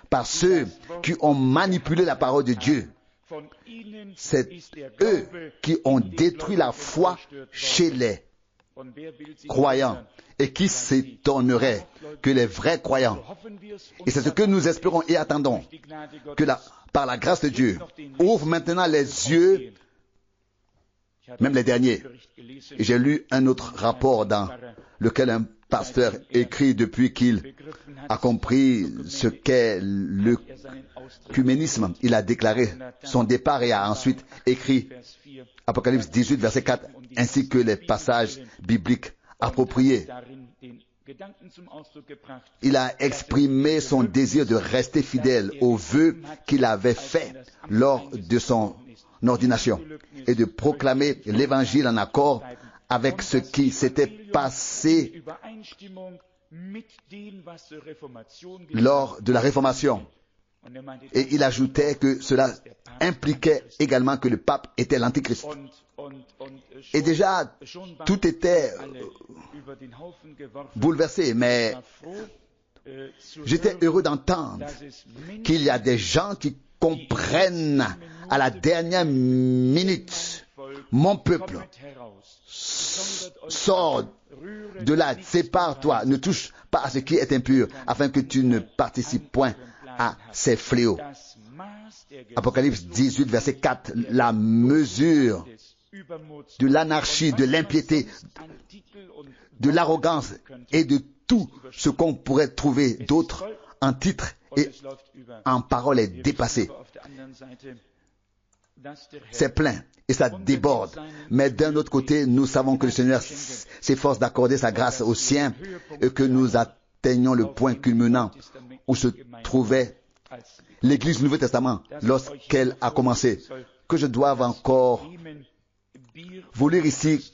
par ceux qui ont manipulé la parole de Dieu. C'est eux qui ont détruit la foi chez les croyants et qui s'étonneraient que les vrais croyants, et c'est ce que nous espérons et attendons, que par la grâce de Dieu, ouvre maintenant les yeux, même les derniers. Et j'ai lu un autre rapport dans lequel un pasteur écrit depuis qu'il a compris ce qu'est l'œcuménisme. Il a déclaré son départ et a ensuite écrit Apocalypse 18, verset 4, ainsi que les passages bibliques appropriés. Il a exprimé son désir de rester fidèle aux vœux qu'il avait faits lors de son ordination et de proclamer l'évangile en accord avec ce qui s'était passé lors de la Réformation. Et il ajoutait que cela impliquait également que le pape était l'Antichrist. Et déjà, tout était bouleversé, mais j'étais heureux d'entendre qu'il y a des gens qui comprennent à la dernière minute, mon peuple, sors de là, sépare-toi, ne touche pas à ce qui est impur, afin que tu ne participes point à ces fléaux. Apocalypse 18, verset 4, la mesure de l'anarchie, de l'impiété, de l'arrogance et de tout ce qu'on pourrait trouver d'autre en titre et en parole est dépassé. C'est plein et ça déborde. Mais d'un autre côté, nous savons que le Seigneur s'efforce d'accorder sa grâce aux siens et que nous atteignons le point culminant où se trouvait l'Église du Nouveau Testament lorsqu'elle a commencé. Que je doive encore vous lire ici,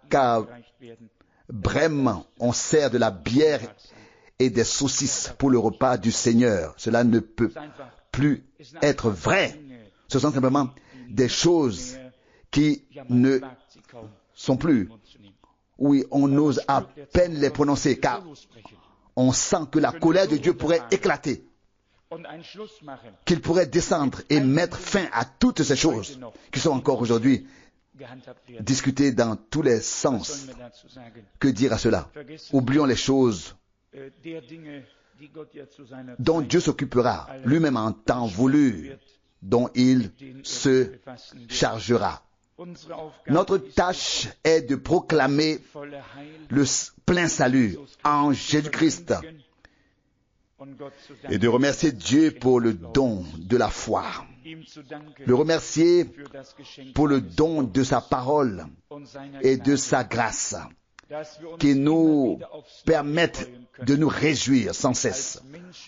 car Brême, on sert de la bière et des saucisses pour le repas du Seigneur. Cela ne peut plus être vrai. Ce sont simplement des choses qui ne sont plus. Oui, on ose à peine les prononcer, car on sent que la colère de Dieu pourrait éclater, qu'il pourrait descendre et mettre fin à toutes ces choses qui sont encore aujourd'hui discutées dans tous les sens. Que dire à cela? Oublions les choses dont Dieu s'occupera lui-même en temps voulu, dont il se chargera. Notre tâche est de proclamer le plein salut en Jésus-Christ et de remercier Dieu pour le don de la foi, le remercier pour le don de sa parole et de sa grâce qui nous permettent de nous réjouir sans cesse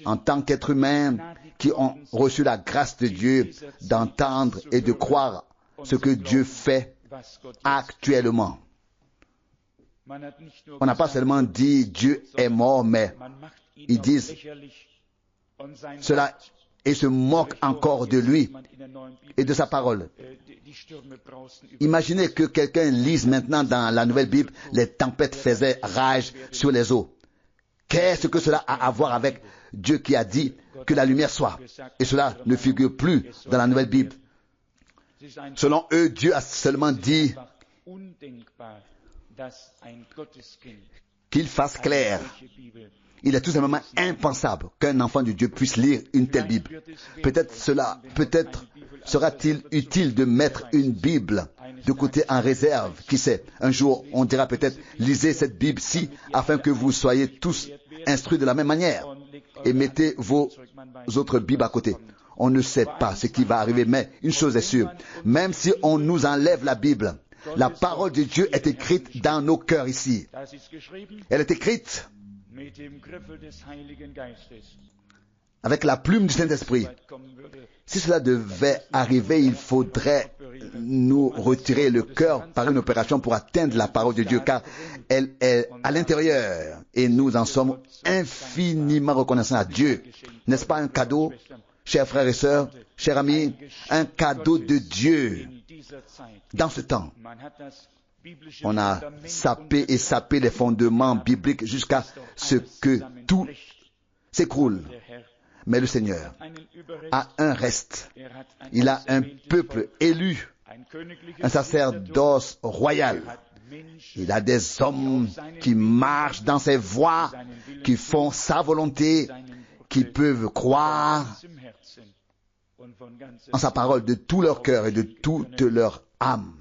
en tant qu'êtres humains qui ont reçu la grâce de Dieu d'entendre et de croire ce que Dieu fait actuellement. On n'a pas seulement dit Dieu est mort, mais ils disent cela et se moquent encore de lui et de sa parole. Imaginez que quelqu'un lise maintenant dans la Nouvelle Bible, les tempêtes faisaient rage sur les eaux. Qu'est-ce que cela a à voir avec Dieu qui a dit que la lumière soit? Et cela ne figure plus dans la Nouvelle Bible. Selon eux, Dieu a seulement dit qu'il fasse clair. Il est tout simplement impensable qu'un enfant de Dieu puisse lire une telle Bible. Peut-être sera-t-il utile de mettre une Bible de côté en réserve. Qui sait, un jour on dira peut-être lisez cette Bible-ci afin que vous soyez tous instruits de la même manière et mettez vos autres Bibles à côté. On ne sait pas ce qui va arriver, mais une chose est sûre, même si on nous enlève la Bible, La parole de Dieu est écrite dans nos cœurs ici. Elle est écrite avec la plume du Saint-Esprit. Si cela devait arriver, il faudrait nous retirer le cœur par une opération pour atteindre la parole de Dieu, car elle est à l'intérieur et nous en sommes infiniment reconnaissants à Dieu. N'est-ce pas un cadeau, chers frères et sœurs, chers amis, un cadeau de Dieu dans ce temps? On a sapé et sapé les fondements bibliques jusqu'à ce que tout s'écroule. Mais le Seigneur a un reste. Il a un peuple élu, un sacerdoce royal. Il a des hommes qui marchent dans ses voies, qui font sa volonté, qui peuvent croire en sa parole de tout leur cœur et de toute leur âme.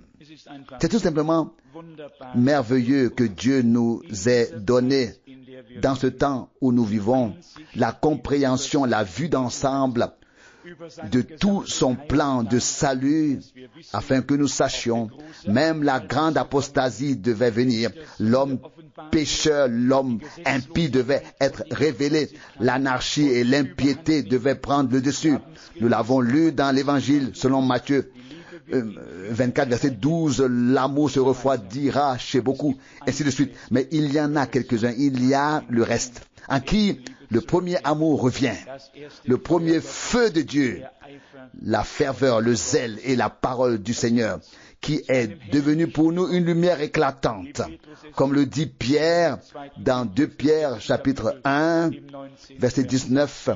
C'est tout simplement merveilleux que Dieu nous ait donné dans ce temps où nous vivons la compréhension, la vue d'ensemble de tout son plan de salut, afin que nous sachions, même la grande apostasie devait venir, l'homme pécheur, l'homme impie devait être révélé, l'anarchie et l'impiété devaient prendre le dessus. Nous l'avons lu dans l'Évangile selon Matthieu 24, verset 12, l'amour se refroidira chez beaucoup, ainsi de suite. Mais il y en a quelques-uns, il y a le reste, en qui le premier amour revient, le premier feu de Dieu, la ferveur, le zèle et la parole du Seigneur, qui est devenu pour nous une lumière éclatante. Comme le dit Pierre dans 2 Pierre chapitre 1, verset 19,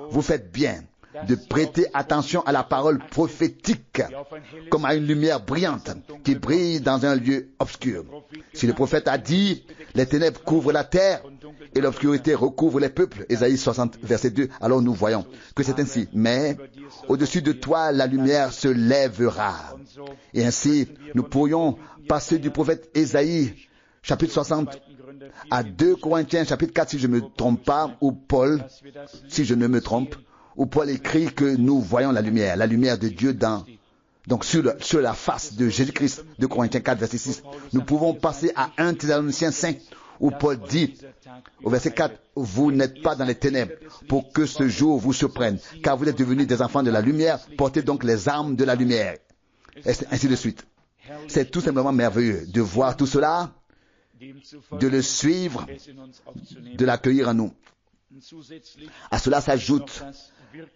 vous faites bien de prêter attention à la parole prophétique comme à une lumière brillante qui brille dans un lieu obscur. Si le prophète a dit, les ténèbres couvrent la terre et l'obscurité recouvre les peuples, Ésaïe 60, verset 2, alors nous voyons que c'est ainsi. Mais au-dessus de toi, la lumière se lèvera. Et ainsi, nous pourrions passer du prophète Ésaïe, chapitre 60, à 2 Corinthiens, chapitre 4, si je ne me trompe pas, ou Paul, si je ne me trompe, où Paul écrit que nous voyons la lumière de Dieu sur la face de Jésus-Christ, de Corinthiens 4, verset 6. Nous pouvons passer à 1 Thessaloniciens 5, où Paul dit, au verset 4, vous n'êtes pas dans les ténèbres pour que ce jour vous surprenne, car vous êtes devenus des enfants de la lumière, portez donc les armes de la lumière. Et ainsi de suite. C'est tout simplement merveilleux de voir tout cela, de le suivre, de l'accueillir en nous. À cela s'ajoute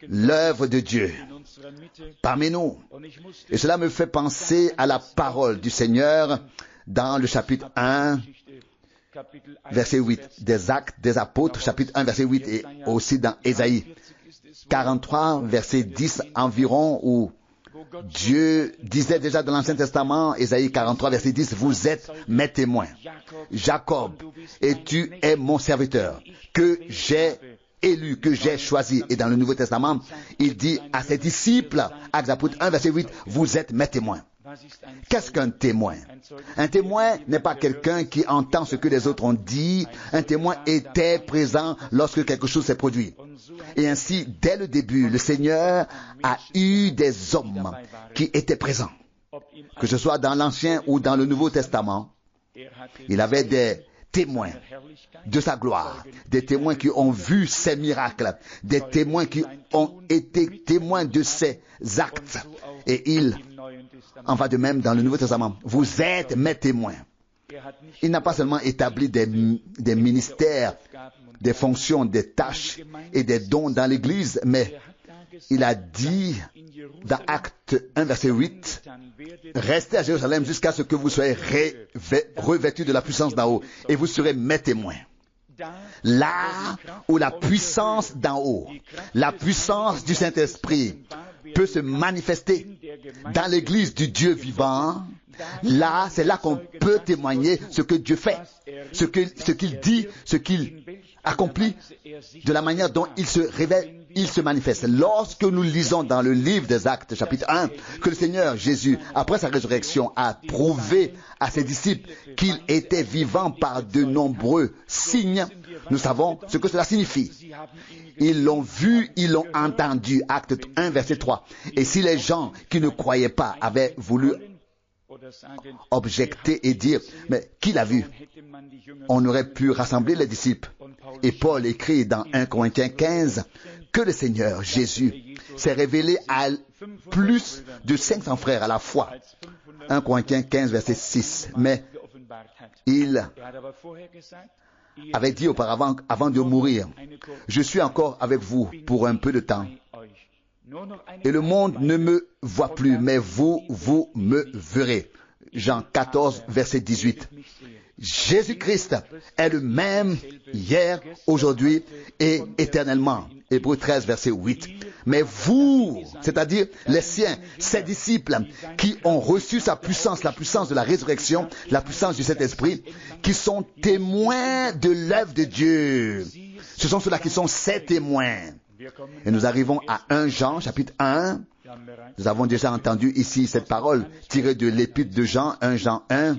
l'œuvre de Dieu parmi nous. Et cela me fait penser à la parole du Seigneur dans le chapitre 1, verset 8, des Actes des Apôtres, chapitre 1, verset 8, et aussi dans Ésaïe 43, verset 10 environ, où Dieu disait déjà dans l'Ancien Testament, Ésaïe 43, verset 10, vous êtes mes témoins, Jacob, et tu es mon serviteur, que j'ai élu, que j'ai choisi. Et dans le Nouveau Testament, il dit à ses disciples, Actes des Apôtres 1, verset 8, vous êtes mes témoins. Qu'est-ce qu'un témoin? Un témoin n'est pas quelqu'un qui entend ce que les autres ont dit. Un témoin était présent lorsque quelque chose s'est produit. Et ainsi, dès le début, le Seigneur a eu des hommes qui étaient présents. Que ce soit dans l'Ancien ou dans le Nouveau Testament, il avait des témoins de sa gloire, des témoins qui ont vu ses miracles, des témoins qui ont été témoins de ses actes. Et il en va de même dans le Nouveau Testament. Vous êtes mes témoins. Il n'a pas seulement établi des ministères, des fonctions, des tâches et des dons dans l'Église, mais il a dit dans Acte 1, verset 8, restez à Jérusalem jusqu'à ce que vous soyez revêtus de la puissance d'en haut, et vous serez mes témoins. Là où la puissance d'en haut, la puissance du Saint-Esprit peut se manifester dans l'Église du Dieu vivant, là, c'est là qu'on peut témoigner ce que Dieu fait, ce qu'il dit, ce qu'il accomplit, de la manière dont il se révèle, il se manifeste. Lorsque nous lisons dans le livre des Actes, chapitre 1, que le Seigneur Jésus, après sa résurrection, a prouvé à ses disciples qu'il était vivant par de nombreux signes, nous savons ce que cela signifie. Ils l'ont vu, ils l'ont entendu. Acte 1, verset 3. Et si les gens qui ne croyaient pas avaient voulu objecter et dire, mais qui l'a vu? On aurait pu rassembler les disciples. Et Paul écrit dans 1 Corinthiens 15 que le Seigneur Jésus s'est révélé à plus de 500 frères à la fois. 1 Corinthiens 15, verset 6. Mais il avait dit auparavant, avant de mourir, « Je suis encore avec vous pour un peu de temps. Et le monde ne me voit plus, mais vous me verrez. » Jean 14, verset 18. Jésus-Christ est le même hier, aujourd'hui et éternellement. Hébreux 13, verset 8. Mais vous, c'est-à-dire les siens, ses disciples, qui ont reçu sa puissance, la puissance de la résurrection, la puissance du Saint-Esprit, qui sont témoins de l'œuvre de Dieu. Ce sont ceux-là qui sont ses témoins. Et nous arrivons à 1 Jean, chapitre 1. Nous avons déjà entendu ici cette parole tirée de l'épître de Jean, 1 Jean 1,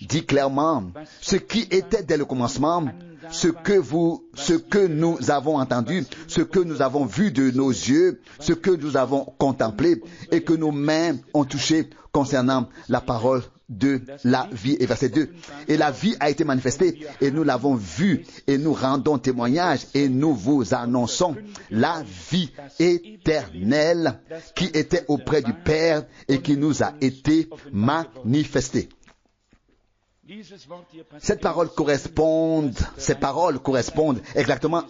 dit clairement, ce qui était dès le commencement, ce que nous avons entendu, ce que nous avons vu de nos yeux, ce que nous avons contemplé et que nos mains ont touché concernant la parole de la vie. Et verset 2. Et la vie a été manifestée et nous l'avons vue et nous rendons témoignage et nous vous annonçons la vie éternelle qui était auprès du Père et qui nous a été manifestée. Ces paroles correspondent exactement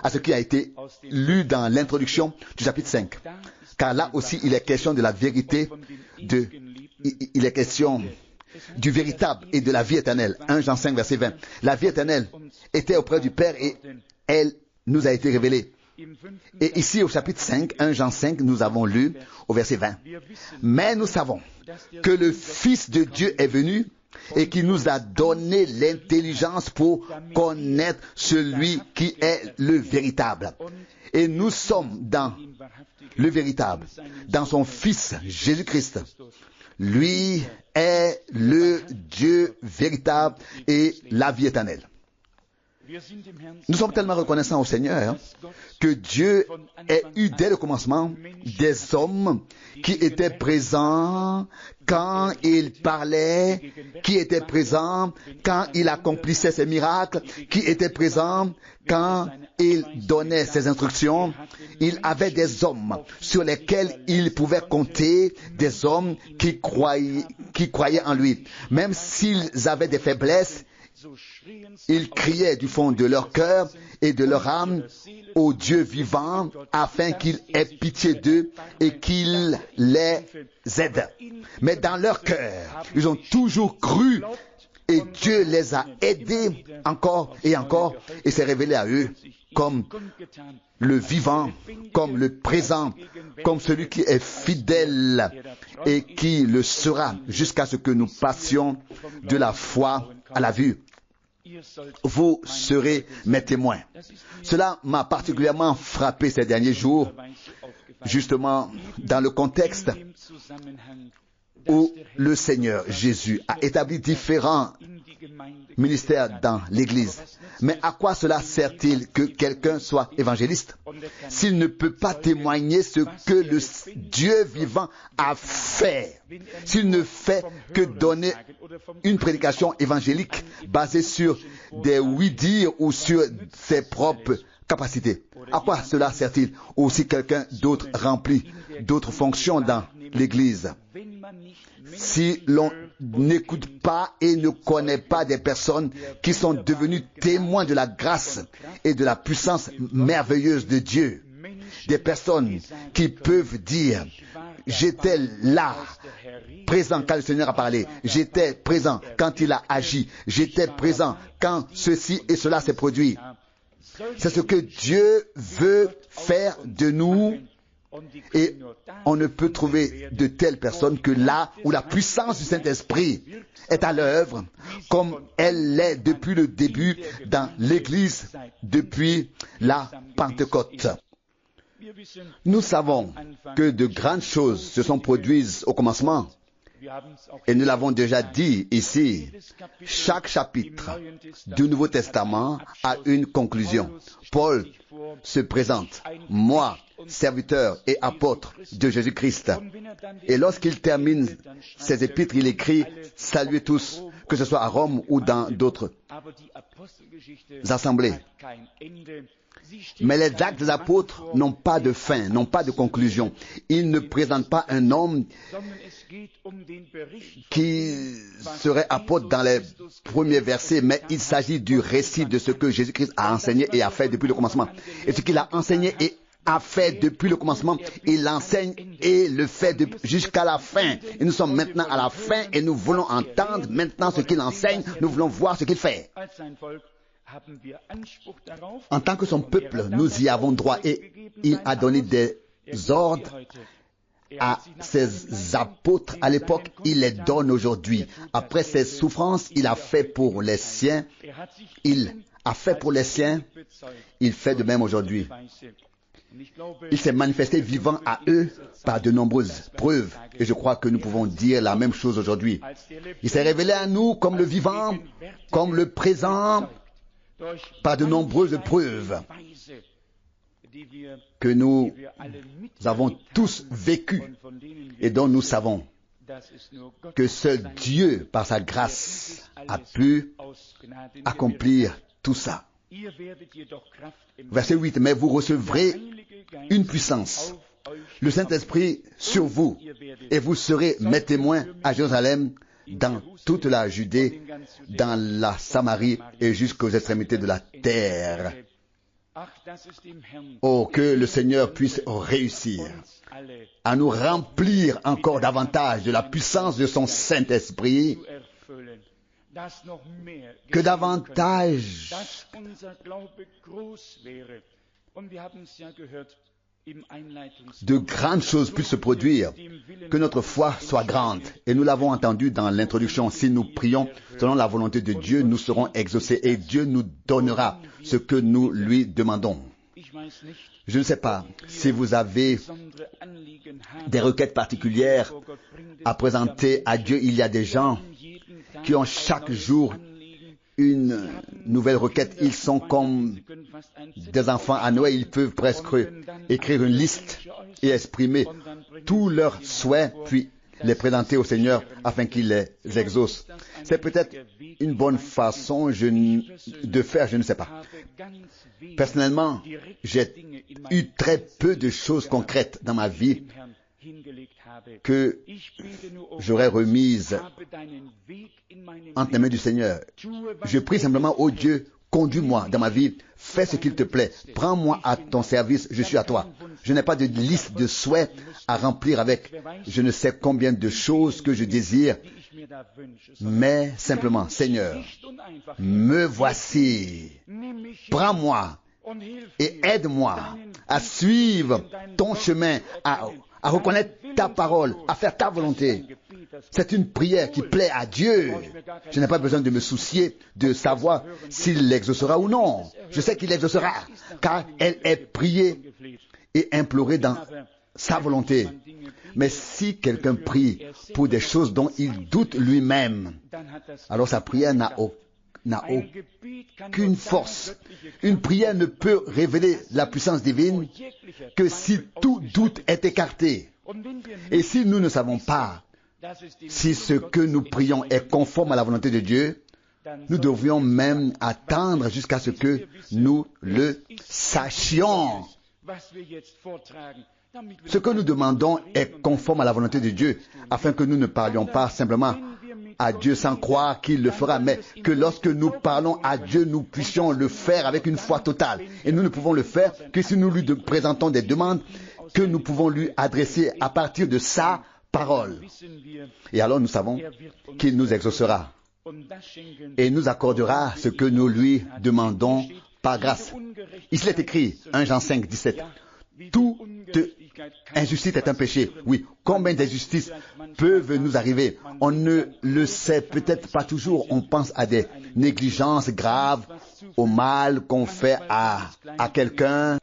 à ce qui a été lu dans l'introduction du chapitre 5. Car là aussi, il est question de la vérité, il est question du véritable et de la vie éternelle. 1 Jean 5, verset 20. La vie éternelle était auprès du Père et elle nous a été révélée. Et ici, au chapitre 5, 1 Jean 5, nous avons lu au verset 20. Mais nous savons que le Fils de Dieu est venu et qui nous a donné l'intelligence pour connaître celui qui est le véritable. Et nous sommes dans le véritable, dans son Fils Jésus-Christ. Lui est le Dieu véritable et la vie éternelle. Nous sommes tellement reconnaissants au Seigneur que Dieu ait eu dès le commencement des hommes qui étaient présents quand il parlait, qui étaient présents quand il accomplissait ses miracles, qui étaient présents quand il donnait ses instructions. Il avait des hommes sur lesquels il pouvait compter, des hommes qui croyaient en lui. Même s'ils avaient des faiblesses, ils criaient du fond de leur cœur et de leur âme au Dieu vivant afin qu'il ait pitié d'eux et qu'il les aide. Mais dans leur cœur, ils ont toujours cru et Dieu les a aidés encore et encore et s'est révélé à eux comme le vivant, comme le présent, comme celui qui est fidèle et qui le sera jusqu'à ce que nous passions de la foi à la vue. Vous serez mes témoins. Cela m'a particulièrement frappé ces derniers jours, justement dans le contexte où le Seigneur Jésus a établi différents ministères dans l'Église. Mais à quoi cela sert-il que quelqu'un soit évangéliste s'il ne peut pas témoigner ce que le Dieu vivant a fait, s'il ne fait que donner une prédication évangélique basée sur des oui-dire ou sur ses propres capacités? À quoi cela sert-il? Ou si quelqu'un d'autre remplit d'autres fonctions dans l'Église? Si l'on n'écoute pas et ne connaît pas des personnes qui sont devenues témoins de la grâce et de la puissance merveilleuse de Dieu, des personnes qui peuvent dire « J'étais là, présent quand le Seigneur a parlé, j'étais présent quand il a agi, j'étais présent quand ceci et cela s'est produit ». C'est ce que Dieu veut faire de nous. Et on ne peut trouver de telles personnes que là où la puissance du Saint-Esprit est à l'œuvre, comme elle l'est depuis le début dans l'Église, depuis la Pentecôte. Nous savons que de grandes choses se sont produites au commencement Et nous l'avons déjà dit ici, chaque chapitre du Nouveau Testament a une conclusion. Paul se présente, moi, serviteur et apôtre de Jésus-Christ. Et lorsqu'il termine ses épîtres, il écrit « Saluez tous », que ce soit à Rome ou dans d'autres assemblées. Mais les actes des apôtres n'ont pas de fin, n'ont pas de conclusion. Ils ne présentent pas un homme qui serait apôtre dans les premiers versets, mais il s'agit du récit de ce que Jésus-Christ a enseigné et a fait depuis le commencement. Et ce qu'il a enseigné et a fait depuis le commencement, il l'enseigne et le fait jusqu'à la fin. Et nous sommes maintenant à la fin et nous voulons entendre maintenant ce qu'il enseigne, nous voulons voir ce qu'il fait. En tant que son peuple, nous y avons droit et il a donné des ordres à ses apôtres à l'époque, il les donne aujourd'hui. Après ses souffrances, il a fait pour les siens, il a fait pour les siens, il fait de même aujourd'hui. Il s'est manifesté vivant à eux par de nombreuses preuves. Et je crois que nous pouvons dire la même chose aujourd'hui. Il s'est révélé à nous comme le vivant, comme le présent, par de nombreuses preuves que nous avons tous vécues et dont nous savons que seul Dieu, par sa grâce, a pu accomplir tout ça. Verset 8, mais vous recevrez une puissance, le Saint-Esprit sur vous, et vous serez mes témoins à Jérusalem, dans toute la Judée, dans la Samarie et jusqu'aux extrémités de la terre. Oh, que le Seigneur puisse réussir à nous remplir encore davantage de la puissance de son Saint-Esprit, que davantage de grandes choses puissent se produire, que notre foi soit grande. Et nous l'avons entendu dans l'introduction, si nous prions selon la volonté de Dieu, nous serons exaucés et Dieu nous donnera ce que nous lui demandons. Je ne sais pas si vous avez des requêtes particulières à présenter à Dieu. Il y a des gens qui ont chaque jour une nouvelle requête. Ils sont comme des enfants à Noël. Ils peuvent presque écrire une liste et exprimer tous leurs souhaits, puis les présenter au Seigneur afin qu'il les exauce. C'est peut-être une bonne façon de faire, je ne sais pas. Personnellement, j'ai eu très peu de choses concrètes dans ma vie que j'aurais remises entre les mains du Seigneur. Je prie simplement, ô Dieu, conduis-moi dans ma vie, fais ce qu'il te plaît, prends-moi à ton service, je suis à toi. Je n'ai pas de liste de souhaits à remplir avec je ne sais combien de choses que je désire, mais simplement, Seigneur, me voici, prends-moi et aide-moi à suivre ton chemin, à reconnaître ta parole, à faire ta volonté. C'est une prière qui plaît à Dieu. Je n'ai pas besoin de me soucier de savoir s'il l'exaucera ou non. Je sais qu'il l'exaucera, car elle est priée et implorée dans sa volonté. Mais si quelqu'un prie pour des choses dont il doute lui-même, alors sa prière n'a aucune force. Une prière ne peut révéler la puissance divine que si tout doute est écarté. Et si nous ne savons pas si ce que nous prions est conforme à la volonté de Dieu, nous devrions même attendre jusqu'à ce que nous le sachions. Ce que nous demandons est conforme à la volonté de Dieu, afin que nous ne parlions pas simplement à Dieu sans croire qu'il le fera, mais que lorsque nous parlons à Dieu, nous puissions le faire avec une foi totale. Et nous ne pouvons le faire que si nous lui présentons des demandes que nous pouvons lui adresser à partir de sa parole. Et alors nous savons qu'il nous exaucera et nous accordera ce que nous lui demandons par grâce. Ici est écrit, 1 Jean 5, 17. Toute injustice est un péché. Oui, combien d'injustices peuvent nous arriver? On ne le sait peut-être pas toujours. On pense à des négligences graves, au mal qu'on fait à quelqu'un.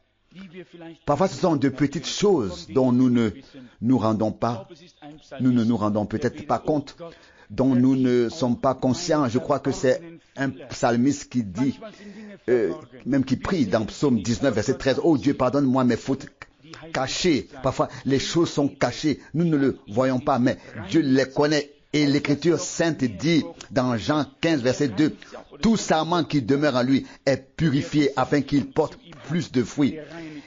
Parfois, ce sont de petites choses dont nous ne nous rendons peut-être pas compte, dont nous ne sommes pas conscients. Je crois que c'est un psalmiste qui dit, même qui prie dans Psaume 19, verset 13, « Oh Dieu, pardonne-moi mes fautes cachées. » Parfois, les choses sont cachées. Nous ne le voyons pas, mais Dieu les connaît. Et l'Écriture sainte dit dans Jean 15, verset 2, « Tout sarment qui demeure en lui est purifié afin qu'il porte plus de fruits. »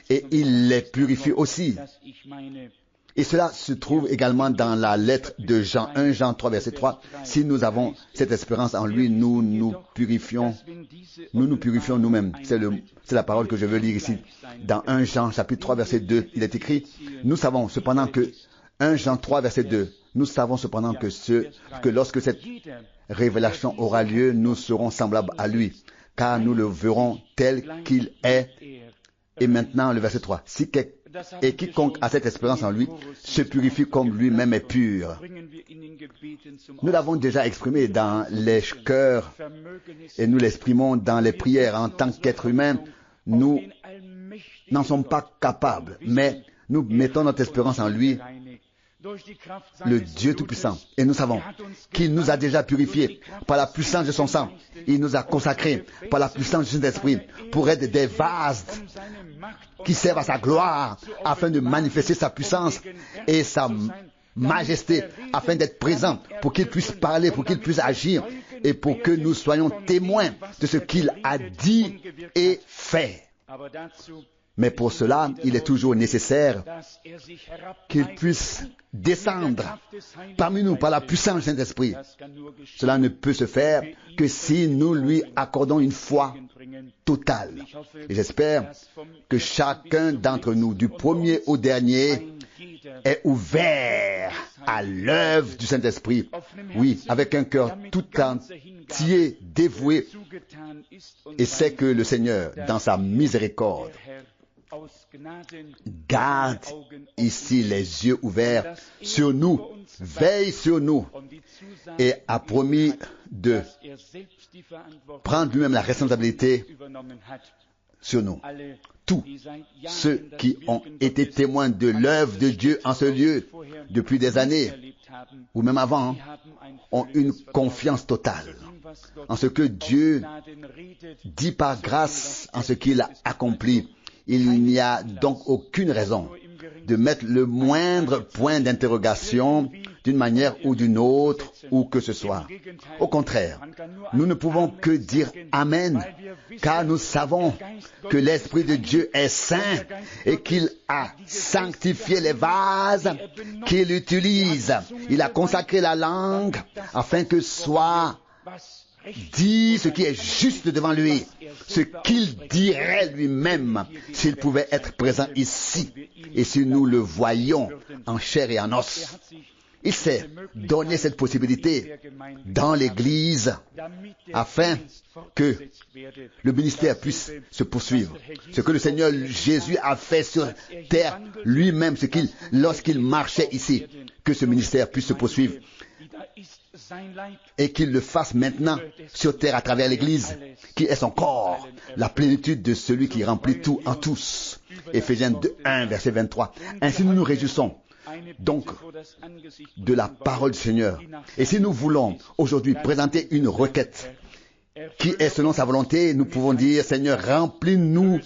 Et il les purifie aussi. Et cela se trouve également dans la lettre de Jean 1, Jean 3, verset 3. Si nous avons cette espérance en lui, nous nous purifions nous-mêmes. C'est la parole que je veux lire ici. Dans 1 Jean, chapitre 3, verset 2, il est écrit, nous savons cependant que, 1 Jean 3, verset 2, nous savons cependant que lorsque cette révélation aura lieu, nous serons semblables à lui, car nous le verrons tel qu'il est. Et maintenant, le verset 3. Et quiconque a cette espérance en lui se purifie comme lui-même est pur. Nous l'avons déjà exprimé dans les chœurs et nous l'exprimons dans les prières. En tant qu'être humain, nous n'en sommes pas capables, mais nous mettons notre espérance en lui, le Dieu Tout-Puissant. Et nous savons qu'il nous a déjà purifiés par la puissance de son sang. Il nous a consacrés par la puissance du Saint-Esprit pour être des vases qui servent à sa gloire afin de manifester sa puissance et sa majesté, afin d'être présent pour qu'il puisse parler, pour qu'il puisse agir et pour que nous soyons témoins de ce qu'il a dit et fait. Mais pour cela, il est toujours nécessaire qu'il puisse descendre parmi nous par la puissance du Saint-Esprit. Cela ne peut se faire que si nous lui accordons une foi totale. Et j'espère que chacun d'entre nous, du premier au dernier, est ouvert à l'œuvre du Saint-Esprit. Oui, avec un cœur tout entier, dévoué, et sait que le Seigneur, dans sa miséricorde, garde ici les yeux ouverts sur nous, veille sur nous et a promis de prendre lui-même la responsabilité sur nous. Tous ceux qui ont été témoins de l'œuvre de Dieu en ce lieu depuis des années, ou même avant, ont une confiance totale en ce que Dieu dit par grâce, en ce qu'il a accompli. Il n'y a donc aucune raison de mettre le moindre point d'interrogation d'une manière ou d'une autre, où que ce soit. Au contraire, nous ne pouvons que dire Amen, car nous savons que l'Esprit de Dieu est saint et qu'il a sanctifié les vases qu'il utilise. Il a consacré la langue afin que soit dit ce qui est juste devant lui, ce qu'il dirait lui-même s'il pouvait être présent ici et si nous le voyions en chair et en os. Il s'est donné cette possibilité dans l'Église afin que le ministère puisse se poursuivre. Ce que le Seigneur Jésus a fait sur terre lui-même, lorsqu'il marchait ici, que ce ministère puisse se poursuivre et qu'il le fasse maintenant sur terre à travers l'Église, qui est son corps, la plénitude de celui qui remplit tout en tous. Éphésiens 1, verset 23. Ainsi nous nous réjouissons donc de la parole du Seigneur. Et si nous voulons aujourd'hui présenter une requête qui est selon sa volonté, nous pouvons dire, Seigneur, remplis-nous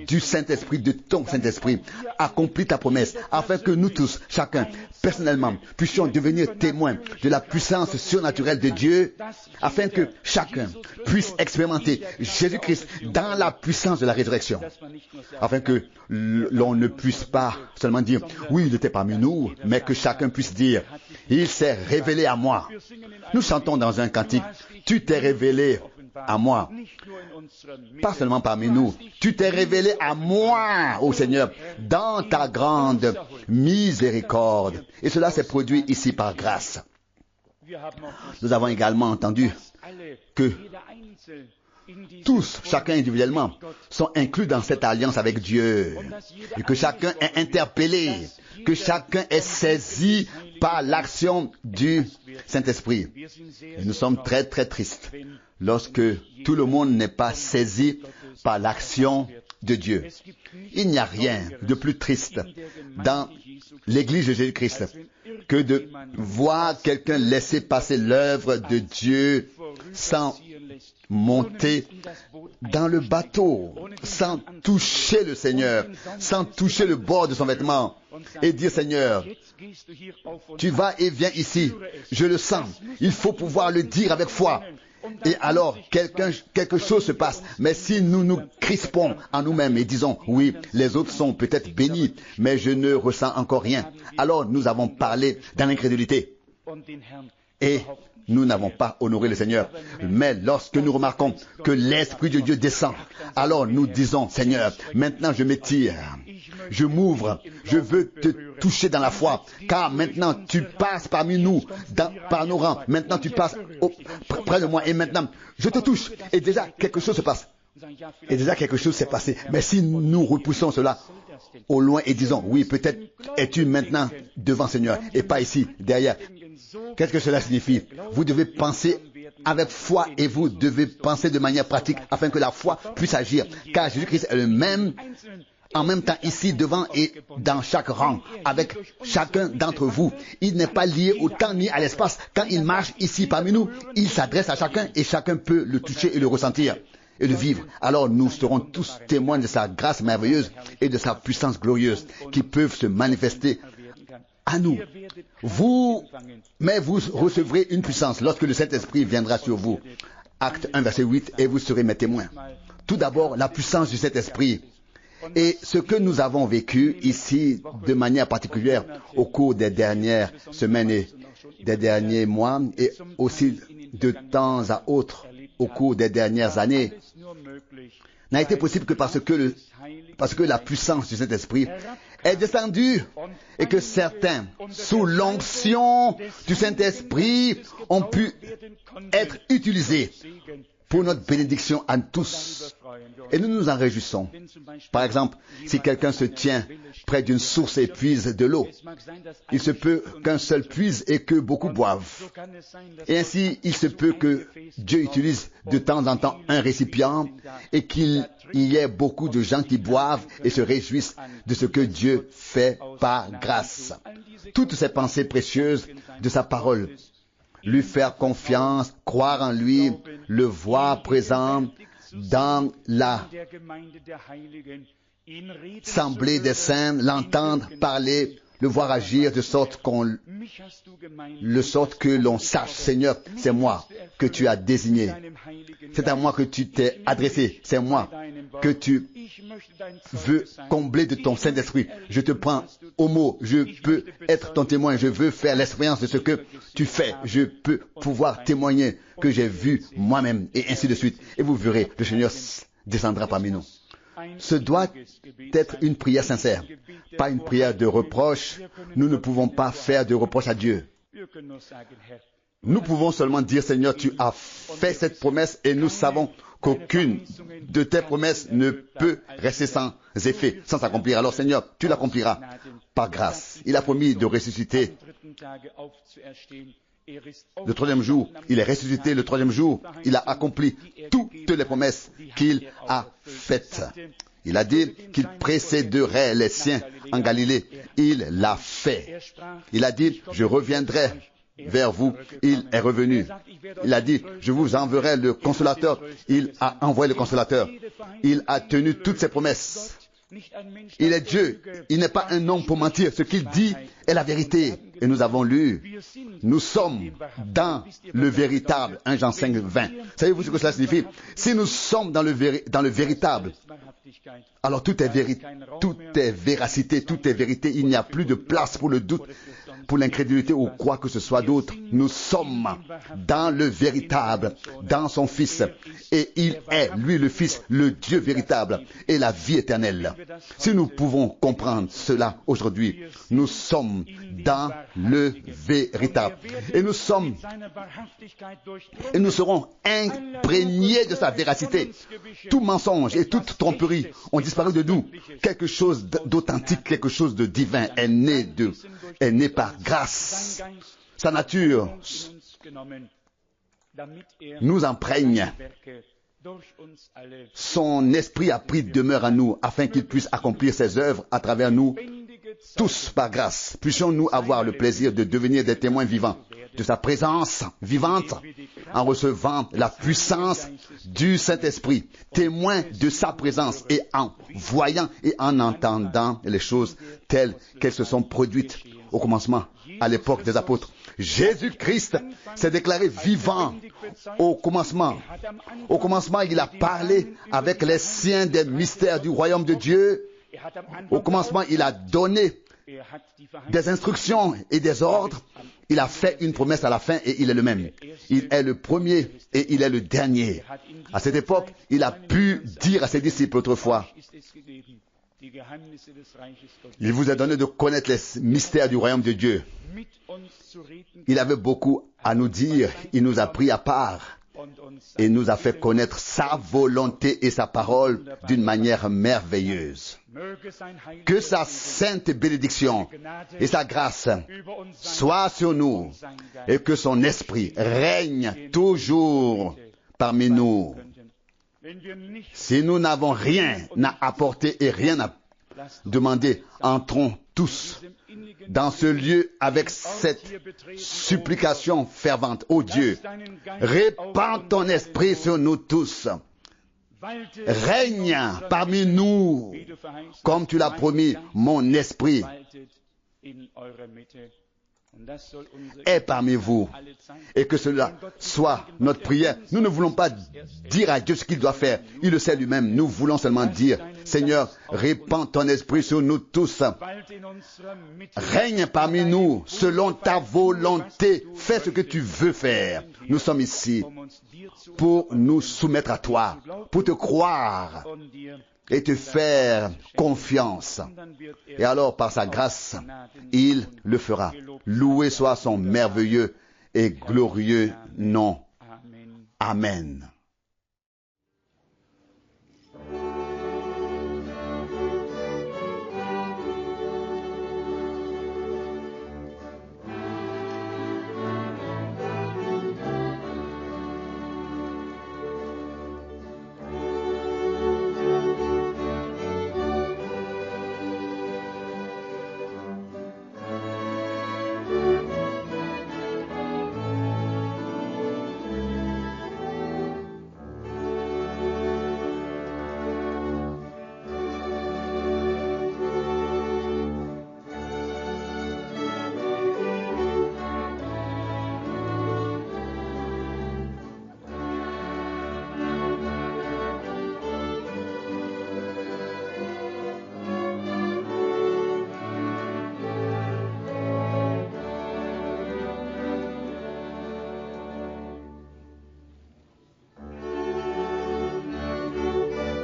du Saint-Esprit, de ton Saint-Esprit, accomplis ta promesse, afin que nous tous, chacun, personnellement, puissions devenir témoins de la puissance surnaturelle de Dieu, afin que chacun puisse expérimenter Jésus-Christ dans la puissance de la résurrection, afin que l'on ne puisse pas seulement dire, oui, il était parmi nous, mais que chacun puisse dire, il s'est révélé à moi. Nous chantons dans un cantique, tu t'es révélé à moi, pas seulement parmi nous, tu t'es révélé à moi, ô Seigneur, dans ta grande miséricorde. Et cela s'est produit ici par grâce. Nous avons également entendu que tous, chacun individuellement, sont inclus dans cette alliance avec Dieu. Et que chacun est interpellé, que chacun est saisi par l'action du Saint-Esprit. Et nous sommes très très tristes lorsque tout le monde n'est pas saisi par l'action de Dieu. Il n'y a rien de plus triste dans l'Église de Jésus-Christ que de voir quelqu'un laisser passer l'œuvre de Dieu sans monter dans le bateau, sans toucher le Seigneur, sans toucher le bord de son vêtement et dire, Seigneur, tu vas et viens ici, je le sens, il faut pouvoir le dire avec foi. Et alors, quelque chose se passe. Mais si nous nous crispons en nous-mêmes et disons, oui, les autres sont peut-être bénis, mais je ne ressens encore rien, alors nous avons parlé dans l'incrédulité. Et nous n'avons pas honoré le Seigneur. Mais lorsque nous remarquons que l'Esprit de Dieu descend, alors nous disons, Seigneur, maintenant je m'étire, je m'ouvre, je veux te toucher dans la foi, car maintenant tu passes parmi nous, par nos rangs, maintenant tu passes près de moi, et maintenant je te touche, et déjà quelque chose se passe. Et déjà quelque chose s'est passé. Mais si nous repoussons cela au loin et disons, oui, peut-être es-tu maintenant devant Seigneur, et pas ici, derrière. Qu'est-ce que cela signifie? Vous devez penser avec foi et vous devez penser de manière pratique afin que la foi puisse agir. Car Jésus-Christ est le même, en même temps ici, devant et dans chaque rang, avec chacun d'entre vous. Il n'est pas lié au temps ni à l'espace. Quand il marche ici parmi nous, il s'adresse à chacun et chacun peut le toucher et le ressentir et le vivre. Alors nous serons tous témoins de sa grâce merveilleuse et de sa puissance glorieuse qui peuvent se manifester à nous. Mais vous recevrez une puissance lorsque le Saint-Esprit viendra sur vous. Acte 1, verset 8, et vous serez mes témoins. Tout d'abord, la puissance du Saint-Esprit. Et ce que nous avons vécu ici de manière particulière au cours des dernières semaines et des derniers mois, et aussi de temps à autre au cours des dernières années, n'a été possible que parce que la puissance du Saint-Esprit est descendue et que certains, sous l'onction du Saint-Esprit, ont pu être utilisés pour notre bénédiction à tous. Et nous nous en réjouissons. Par exemple, si quelqu'un se tient près d'une source et puise de l'eau, il se peut qu'un seul puise et que beaucoup boivent. Et ainsi, il se peut que Dieu utilise de temps en temps un récipient et qu'il y ait beaucoup de gens qui boivent et se réjouissent de ce que Dieu fait par grâce. Toutes ces pensées précieuses de sa parole, lui faire confiance, croire en lui, le voir présent dans l'assemblée des saints, l'entendre parler, le voir agir de sorte que l'on sache, Seigneur, c'est moi que tu as désigné. C'est à moi que tu t'es adressé. C'est moi que tu veux combler de ton Saint-Esprit. Je te prends au mot. Je peux être ton témoin. Je veux faire l'expérience de ce que tu fais. Je peux pouvoir témoigner que j'ai vu moi-même et ainsi de suite. Et vous verrez, le Seigneur descendra parmi nous. Ce doit être une prière sincère, pas une prière de reproche. Nous ne pouvons pas faire de reproche à Dieu. Nous pouvons seulement dire, Seigneur, tu as fait cette promesse et nous savons qu'aucune de tes promesses ne peut rester sans effet, sans s'accomplir. Alors, Seigneur, tu l'accompliras par grâce. Il a promis de ressusciter le troisième jour. Il est ressuscité le troisième jour. Il a accompli toutes les promesses qu'il a faites. Il a dit qu'il précéderait les siens en Galilée. Il l'a fait. Il a dit, je reviendrai vers vous. Il est revenu. Il a dit, je vous enverrai le consolateur. Il a envoyé le consolateur. Il a tenu toutes ses promesses. Il est Dieu. Il n'est pas un homme pour mentir. Ce qu'il dit est la vérité. Et nous avons lu. Nous sommes dans le véritable. 1 Jean 5, 20. Savez-vous ce que cela signifie? Si nous sommes dans le véritable, alors tout est véracité, tout est vérité. Il n'y a plus de place pour le doute, pour l'incrédulité ou quoi que ce soit d'autre. Nous sommes dans le véritable, dans son Fils. Et il est, lui le Fils, le Dieu véritable et la vie éternelle. Si nous pouvons comprendre cela aujourd'hui, nous sommes dans le véritable. Et nous serons imprégnés de sa véracité. Tout mensonge et toute tromperie ont disparu de nous. Quelque chose d'authentique, quelque chose de divin est né par grâce. Sa nature nous imprègne Son esprit a pris demeure en nous afin qu'il puisse accomplir ses œuvres à travers nous. Tous, par grâce, puissions-nous avoir le plaisir de devenir des témoins vivants de sa présence vivante en recevant la puissance du Saint-Esprit, témoins de sa présence et en voyant et en entendant les choses telles qu'elles se sont produites au commencement, à l'époque des apôtres. Jésus-Christ s'est déclaré vivant au commencement. Au commencement, il a parlé avec les siens des mystères du royaume de Dieu. Au commencement, il a donné des instructions et des ordres. Il a fait une promesse à la fin et il est le même. Il est le premier et il est le dernier. À cette époque, il a pu dire à ses disciples autrefois, il vous a donné de connaître les mystères du royaume de Dieu. Il avait beaucoup à nous dire. Il nous a pris à part et nous a fait connaître sa volonté et sa parole d'une manière merveilleuse. Que sa sainte bénédiction et sa grâce soient sur nous et que son esprit règne toujours parmi nous. Si nous n'avons rien à apporter et rien à demander, entrons tous dans ce lieu avec cette supplication fervente. Ô Dieu, répands ton esprit sur nous tous. Règne parmi nous, comme tu l'as promis, mon esprit est parmi vous, et que cela soit notre prière. Nous ne voulons pas dire à Dieu ce qu'il doit faire. Il le sait lui-même. Nous voulons seulement dire, Seigneur, répands ton esprit sur nous tous. Règne parmi nous selon ta volonté. Fais ce que tu veux faire. Nous sommes ici pour nous soumettre à toi, pour te croire et te faire confiance. Et alors, par sa grâce, il le fera. Loué soit son merveilleux et glorieux nom. Amen.